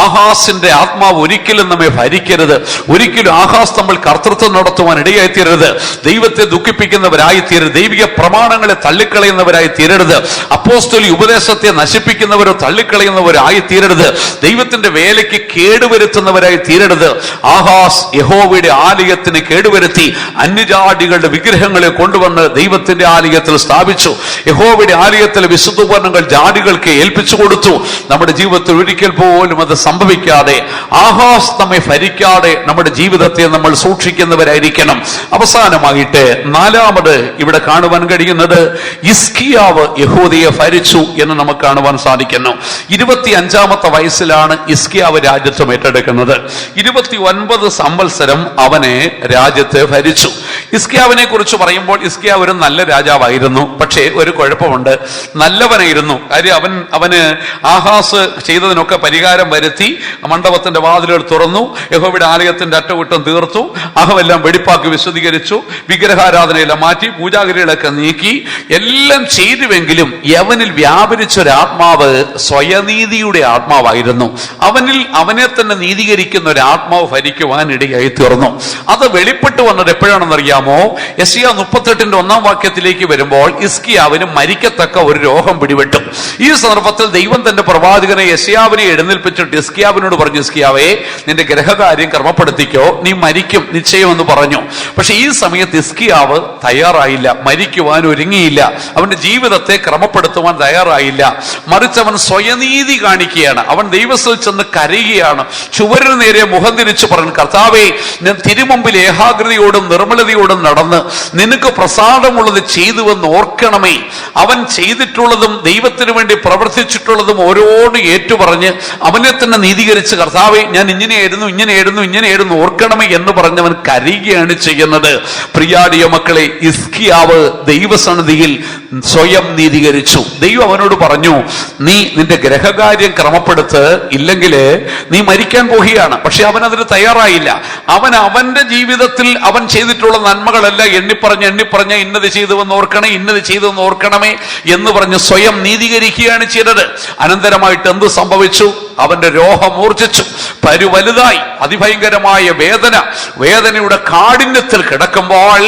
ആഹാസിന്റെ ആത്മാവ് ഒരിക്കലും നമ്മെ ഭരിക്കരുത്. ഒരിക്കലും ആഹാസ് നമ്മൾ കർത്തൃത്വം നടത്തുവാൻ ഇടയായി തീരരുത്. ദൈവത്തെ ദുഃഖിപ്പിക്കുന്നവരായി തീരരുത്. ദൈവിക പ്രമാണങ്ങളെ തള്ളിക്കളയുന്നവരായി തീരരുത്. അപ്പോസ്തലിക ഉപദേശത്തെ നശിപ്പിക്കുന്നവരോ തള്ളിക്കളയുന്നവരായി തീരരുത്. ദൈവത്തിന്റെ വേലയ്ക്ക് കേടുവരുത്തുന്നവരായി തീരരുത്. ആഹാസ് യഹോവയുടെ ആലയത്തിന് കേടുവരുത്തി അന്യജാതികളുടെ വിഗ്രഹങ്ങളെ കൊണ്ടുവന്ന് ദൈവത്തിന്റെ ആലയത്തിൽ സ്ഥാപിച്ചു. യഹോവയുടെ ആലയത്തിലെ വിശുദ്ധ ഉപകരണങ്ങൾ ജാതികൾക്ക് ഏൽപ്പിച്ചു കൊടുത്തു. നമ്മുടെ ജീവിതത്തിൽ ഒരിക്കൽ പോലും അത് സംഭവിക്കാതെ, ആഹാസ് നമ്മെ ഭരിക്കാതെ നമ്മുടെ ജീവിതത്തെ നമ്മൾ സൂക്ഷിക്കുന്നവരായിരിക്കണം. അവസാനമായിട്ട് നാലാമത് ഇവിടെ കാണുവാൻ കഴിയുന്നത് ഹിസ്കിയാവ് യഹൂദയെ ഭരിച്ചു എന്ന് നമുക്ക് കാണുവാൻ സാധിക്കുന്നു. 25-ാമത്തെ വയസ്സിലാണ് ഹിസ്കിയാവ് രാജ്യത്വം ഏറ്റെടുക്കുന്നത്. 29 സംവത്സരം അവനെ രാജ്യത്തെ ഭരിച്ചു. ഹിസ്കിയാവിനെ കുറിച്ച് പറയുമ്പോൾ ഹിസ്കിയാവ് ഒരു നല്ല രാജാവായിരുന്നു. പക്ഷേ ഒരു കുഴപ്പമുണ്ട്, നല്ലവനായിരുന്നു. കാര്യം അവന് ആഹാസ് ചെയ്തതിനൊക്കെ പരിഹാരം വരുത്തി. മണ്ഡപത്തിന്റെ വാതിലുകൾ തുറന്നു, യഹോവയുടെ ആലയത്തിന്റെ അറ്റകുറ്റം തീർത്തു, അഹമെല്ലാം വെടിപ്പാക്കി വിശദീകരിച്ചു, വിഗ്രഹാരാധനയെല്ലാം മാറ്റി, പൂജാഗിരികളൊക്കെ നീക്കി, എല്ലാം ചെയ്തുവെങ്കിലും യവനിൽ വ്യാപരിച്ചൊരാത്മാവ് സ്വയനീതിയുടെ ആത്മാവായിരുന്നു. അവനെ തന്നെ നീതീകരിക്കുന്ന ഒരു ആത്മാവ് ഭരിക്കുവാൻ ഇടയായി തീർന്നു. അത് വെളിപ്പെട്ട് വന്നത് എപ്പോഴാണെന്നറിയാമോ? യെശയ്യാ 38-ന്റെ 1-ാം വാക്യത്തിലേക്ക് വരുമ്പോൾ ഹിസ്കിയാവിന് മരിക്കത്തക്ക ഒരു രോഗം പിടിപെട്ടു. ഈ സന്ദർഭത്തിൽ ദൈവം തന്റെ പ്രവാചകനെ യെശയ്യാവിനെ എഴുന്നേൽപ്പിച്ചിട്ട് ഹിസ്കിയാവിനോട് പറഞ്ഞു, ഹിസ്കിയാവേ, നിന്റെ ഗ്രഹകാര്യം ക്രമപ്പെടുത്തിക്കോ, നീ മരിക്കും നിശ്ചയമെന്ന് പറഞ്ഞു. പക്ഷെ ഈ സമയത്ത് ഹിസ്കിയാവ് തയ്യാറായില്ല, മരിക്കുവാൻ ഒരുങ്ങിയില്ല, അവന്റെ ജീവിതത്തെ ക്രമപ്പെടുത്തുവാൻ തയ്യാറായില്ല. മറിച്ച് അവൻ സ്വയനീതി കാണിക്കുകയാണ്. അവൻ ദൈവത്തിൽ ചെന്ന് കരയുകയാണ്. ചുവരിന് നേരെ മുഖം തിരിച്ചു പറഞ്ഞു, കർത്താവേ, ഞാൻ തിരുമുമ്പിൽ ഏകാഗ്രതയോടും നിർമ്മലതയോടും നടന്ന് നിനക്ക് പ്രസാദമുള്ളത് ചെയ്തുവെന്ന് ഓർക്കണമേ. അവൻ ചെയ്തിട്ടുള്ളതും ദൈവത്തിന് വേണ്ടി പ്രവർത്തിച്ചിട്ടുള്ളതും ഓരോന്ന് ഏറ്റുപറഞ്ഞ് അവനെ തന്നെ നീതീകരിച്ച്, കർത്താവേ, ഞാൻ ഇങ്ങനെയായിരുന്നു ഓർക്കണമേ എന്ന് പറഞ്ഞവൻ കരയുകയാണ് ചെയ്യുന്നത്. പ്രിയാടിയ മക്കളെ, ഹിസ്കിയാവ് ദൈവസന്നിധിയിൽ സ്വയം നീതീകരിച്ചു. ദൈവം അവനോട് പറഞ്ഞു, നീ നിന്റെ ഗ്രഹകാര്യം ക്രമപ്പെടുത്ത്, ഇല്ലെങ്കിൽ നീ മരിക്കാൻ പോവുകയാണ്. പക്ഷെ അവൻ അതിന് തയ്യാറായില്ല. അവന്റെ ജീവിതത്തിൽ അവൻ ചെയ്തിട്ടുള്ള നന്മകളെല്ലാം എണ്ണിപ്പറഞ്ഞ് ഇന്നത് ചെയ്തുവെന്ന് ഓർക്കണമേ എന്ന് പറഞ്ഞ് സ്വയം നീതീകരിക്കുകയാണ് ചെയ്തത്. അനന്തരമായിട്ട് എന്ത് സംഭവിച്ചു? അവന്റെ രോഗം മൂർച്ഛിച്ചു, പരുവലുതായി, അതിഭയങ്കരമായ വേദനയുടെ കാഠിന്യത്തിൽ കിടക്കുമ്പോൾ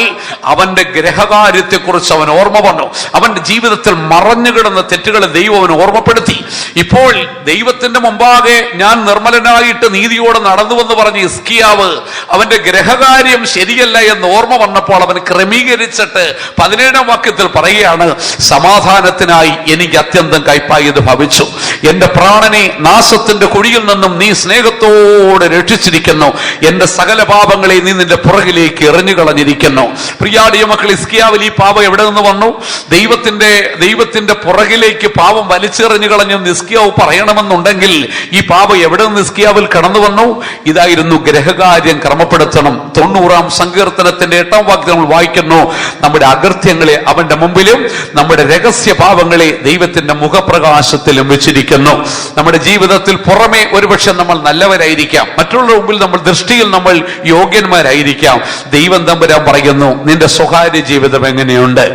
അവന്റെ ഗ്രഹകാര്യത്തെ കുറിച്ച് അവൻ ഓർമ്മ വന്നു. അവന്റെ ജീവിതത്തിൽ മറഞ്ഞു കിടന്ന തെറ്റുകളെ ദൈവം അവൻ ഓർമ്മപ്പെടുത്തി. ഇപ്പോൾ ദൈവത്തിന്റെ മുമ്പാകെ ഞാൻ നിർമ്മലനായിട്ട് നീതിയോടെ നടന്നുവെന്ന് പറഞ്ഞ് ഹിസ്കിയാവ് അവന്റെ ഗ്രഹകാര്യം ശരിയല്ല എന്ന് ഓർമ്മ വന്നപ്പോൾ അവൻ ക്രമീകരിച്ചിട്ട് 17-ാം വാക്യത്തിൽ പറയുകയാണ്, സമാധാനത്തിനായി എനിക്ക് അത്യന്തം കൈപ്പായത് ഭവിച്ചു. എന്റെ പ്രാണനെ നാശത്തിന്റെ കുഴിയിൽ നിന്നും നീ സ്നേഹത്തോടെ രക്ഷിച്ചിരിക്കുന്നു. എന്റെ സകല പാപങ്ങളെ നീ നിന്റെ പുറകിലേക്ക് എറിഞ്ഞു കളഞ്ഞിരിക്കുന്നു. പ്രിയാടിയ മക്കൾ, ഹിസ്കിയാവിൽ ഈ പാപം എവിടെ നിന്ന് വന്നു? ദൈവത്തിന്റെ പുറകിലേക്ക് പാപം വലിച്ചെറിഞ്ഞു കളഞ്ഞെന്ന് ഹിസ്കിയാവ് പറയണമെന്നുണ്ടെങ്കിൽ ഈ പാപം എവിടെ നിന്ന് ഹിസ്കിയാവിൽ കടന്നു വന്നു? ഇതായിരുന്നു, ഗ്രഹകാര്യം ക്രമപ്പെടുത്തണം. 90-ാം സങ്കീർത്തനത്തിന്റെ 8-ാം വാക്യം നമ്മൾ വായിക്കുന്നു, നമ്മുടെ അകൃത്യങ്ങളെ അവന്റെ മുമ്പിലും നമ്മുടെ രഹസ്യ പാപങ്ങളെ ദൈവത്തിന്റെ മുഖപ്രകാശത്തിലും വെച്ചിരിക്കുന്നു. നമ്മുടെ ജീവിതത്തിൽ പുറമെ ഒരുപക്ഷെ നമ്മൾ നല്ലവരായിരിക്കാം, മറ്റുള്ളവരുടെ മുമ്പിൽ നമ്മൾ ദൃഷ്ടിയിൽ നമ്മൾ യോഗ്യന്മാരായിരിക്കാം. ദൈവം തമ്പുരാൻ പറയുന്നു, നിന്റെ സ്വകാര്യ ജീവിതം എങ്ങനെയുണ്ട്,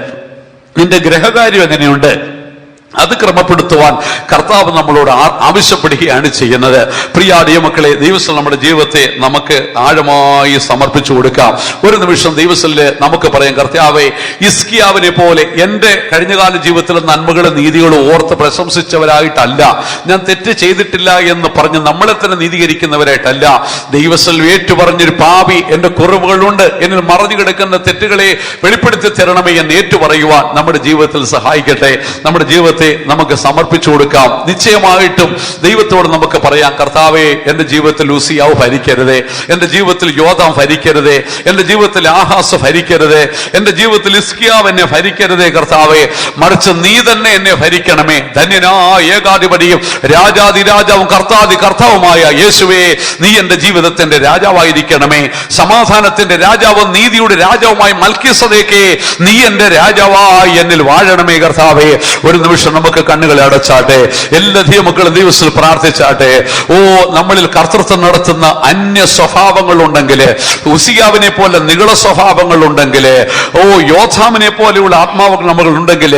നിന്റെ ഗ്രഹകാര്യം എങ്ങനെയുണ്ട്, അത് ക്രമപ്പെടുത്തുവാൻ കർത്താവ് നമ്മളോട് ആവശ്യപ്പെടുകയാണ് ചെയ്യുന്നത്. പ്രിയാടിയ മക്കളെ, ദൈവസ്ഥ നമ്മുടെ ജീവിതത്തെ നമുക്ക് ആഴമായി സമർപ്പിച്ചു കൊടുക്കാം. ഒരു നിമിഷം ദൈവസ്ഥല് നമുക്ക് പറയാം, കർത്താവേ, ഹിസ്കിയാവിനെ പോലെ എന്റെ കഴിഞ്ഞകാല ജീവിതത്തിലെ നന്മകളും നീതികളും ഓർത്ത് പ്രശംസിച്ചവരായിട്ടല്ല, ഞാൻ തെറ്റ് ചെയ്തിട്ടില്ല എന്ന് പറഞ്ഞ് നമ്മളെ തന്നെ നീതീകരിക്കുന്നവരായിട്ടല്ല, ദൈവസ്ഥൽ ഏറ്റു പറഞ്ഞൊരു പാപി, എന്റെ കുറവുകളുണ്ട്, എന്നിൽ മറഞ്ഞു കിടക്കുന്ന തെറ്റുകളെ വെളിപ്പെടുത്തി തരണമേ എന്ന് ഏറ്റുപറയുവാൻ നമ്മുടെ ജീവിതത്തിൽ സഹായിക്കട്ടെ. നമ്മുടെ ജീവിതത്തിൽ നമുക്ക് സമർപ്പിച്ചു കൊടുക്കാം. നിശ്ചയമായിട്ടും ദൈവത്തോട് നമുക്ക് പറയാം, കർത്താവേ, എന്റെ ജീവിതത്തിൽ ഉസിയാവ് ഭരിക്കരുതേ, എന്റെ ജീവിതത്തിൽ യോഥാം ഭരിക്കരുതേ, എന്റെ ജീവിതത്തിൽ ആഹാസ് ഭരിക്കരുതേ, എന്റെ ജീവിതത്തിൽ ഹിസ്കിയാവ് എന്നെ ഭരിക്കരുതേ കർത്താവേ, മറിച്ച് നീ തന്നെ എന്നെ ഭരിക്കണമേ. ധന്യനായ ഏകാധിപതിയും രാജാതിരാജാവും കർത്താവുമായ യേശുവേ, നീ എന്റെ ജീവിതത്തിന്റെ രാജാവായിരിക്കണമേ. സമാധാനത്തിന്റെ രാജാവും നീതിയുടെ രാജാവുമായി മൽക്കീസദേക്കേ, നീ എന്റെ രാജാവായി എന്നിൽ വാഴണമേ കർത്താവേ. ഒരു നിമിഷം നിമിഷം നമുക്ക് കണ്ണുകളെ അടച്ചാട്ടെ. എല്ലാ ദൈവമക്കളും ദിവസത്തിൽ പ്രാർത്ഥിച്ചാട്ടെ. ഓ, നമ്മളിൽ കർത്തൃത്വം നടത്തുന്ന അന്യ സ്വഭാവങ്ങൾ ഉണ്ടെങ്കിൽ, ഉസിയാവിനെ പോലെ നികള സ്വഭാവങ്ങൾ ഉണ്ടെങ്കിൽ, ഓ യോഥാമിനെ പോലെയുള്ള ആത്മാവുകൾ നമ്മളുണ്ടെങ്കിൽ,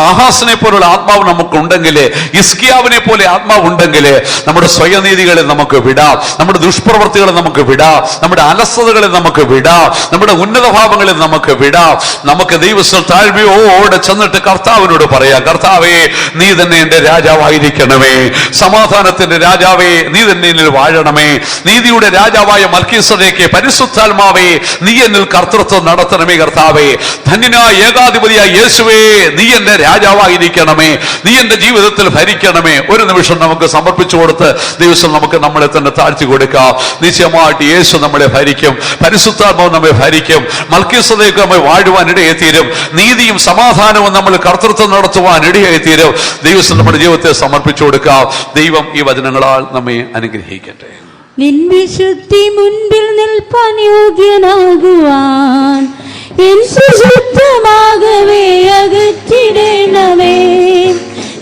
ആഹാസിനെ പോലുള്ള ആത്മാവ് നമുക്കുണ്ടെങ്കിൽ, ഇസ്കിയാവിനെ പോലെ ആത്മാവ് ഉണ്ടെങ്കിൽ, നമ്മുടെ സ്വയനീതികളെ നമുക്ക് വിടാം, നമ്മുടെ ദുഷ്പ്രവൃത്തികളെ നമുക്ക് വിടാം, നമ്മുടെ അലസതകളെ നമുക്ക് വിടാം, നമ്മുടെ ഉന്നത ഭാവങ്ങളെ നമുക്ക് വിടാം. നമുക്ക് ദൈവത്തിൽ താഴ്മയോടെ ചെന്നിട്ട് കർത്താവിനോട് പറയാം, കർത്താവേ നീ തന്നെ എന്റെ രാജാവായിരിക്കണമേ, സമാധാനത്തിന്റെ രാജാവേ നീ തന്നെ എന്നിൽ വാഴണമേ, നീതിയുടെ രാജാവായ മൽക്കീസേദെക്കേ പരിശുദ്ധാത്മാവേ നീ എന്നിൽ കർത്തൃത്വം നടത്തണമേ. കർത്താവേ, ധന്യനായ ഏകാധിപതിയായ യേശുവേ നീ എന്റെ രാജാവായിരിക്കണമേ, നീ എന്റെ ജീവിതത്തിൽ ഭരിക്കണമേ. ഒരു നിമിഷം നമുക്ക് സമർപ്പിച്ചു കൊടുത്ത് ദിവസം നമുക്ക് നമ്മളെ തന്നെ താഴ്ത്തി കൊടുക്കാം. നിശ്ചയമായിട്ട് യേശു നമ്മളെ ഭരിക്കും, പരിശുദ്ധാത്മാവ് നമ്മെ ഭരിക്കും, മൽക്കീസേദെക്ക് നമ്മെ വാഴുവാൻ ഇടയായി തീരും, നീതിയും സമാധാനവും നമ്മൾ കർത്തൃത്വം നടത്തുവാൻ ഇടയായി തീരും. ദൈവം നമ്മുടെ ജീവിതത്തെ സമർപ്പിച്ചു കൊടുക്കാം. ദൈവം ഈ വചനങ്ങളാൽ നമ്മെ അനുഗ്രഹിക്കട്ടെ. നിൻ വിശുദ്ധി മുൻപിൽ നിൽപ്പാൻ യോഗ്യനാകുവാൻ എൻ ശുദ്ധമാകവേ അകറ്റിടണമേ.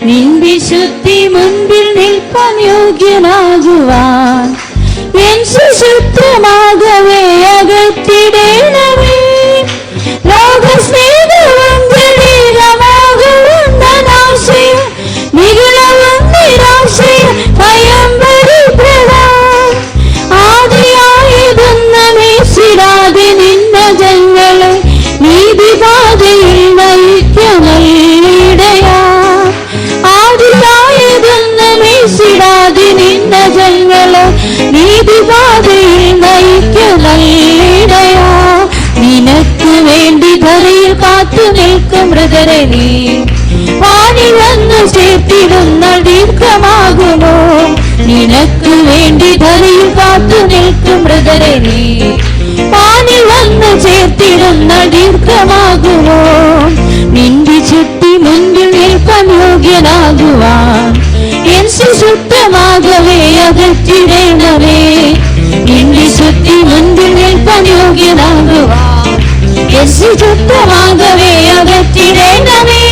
നിൻ വിശുദ്ധി മുൻപിൽ നിൽപ്പാൻ യോഗ്യനാകുവാൻ എൻ ശുദ്ധമാകവേ അകറ്റിടണമേ. ലോകസ്നേഹവും ജഡീകമാകും ധനാശയം, നിഗളവും നിരാശയും ഭയം പരിഭ്രമം. ആദിയായതൊന്നുമേശിടാതെ നിന്ന ജനങ്ങളെ നീതിപാതയിൽ നയിക്കണല്ലിടയാ. ആദിയായതൊന്നുമേശിടാതെ നിന്ന ജനങ്ങളെ നീതിപാതയിൽ നയിക്കണല്ലിടയാ. നിനക്ക് വേണ്ടി ധരയിൽ കാത്തു നിൽക്കും മൃതരെ നീ വാണി വന്നു ചേർത്തിടുന്ന ദീർഘമാകുമോ. നിനക്ക് വേണ്ടി ധരയിൽ കാത്തു നിൽക്കും മൃതരെ നീ വാണി വന്നു ചേർത്തിടുന്ന ദീർഘമാകുമോ. നിന്റെ ചുറ്റി മുൻപിൽ നിൽക്കാൻ യോഗ്യനാകുവാൻ എൻ ശുദ്ധമാകവേ അകറ്റിടണമേ. നിന്റെ ചുറ്റി മുൻപിൽ നിൽക്കാൻ യോഗ്യനാകുവാൻ എൻ ശുദ്ധമാകവേ അകറ്റിടണമേ.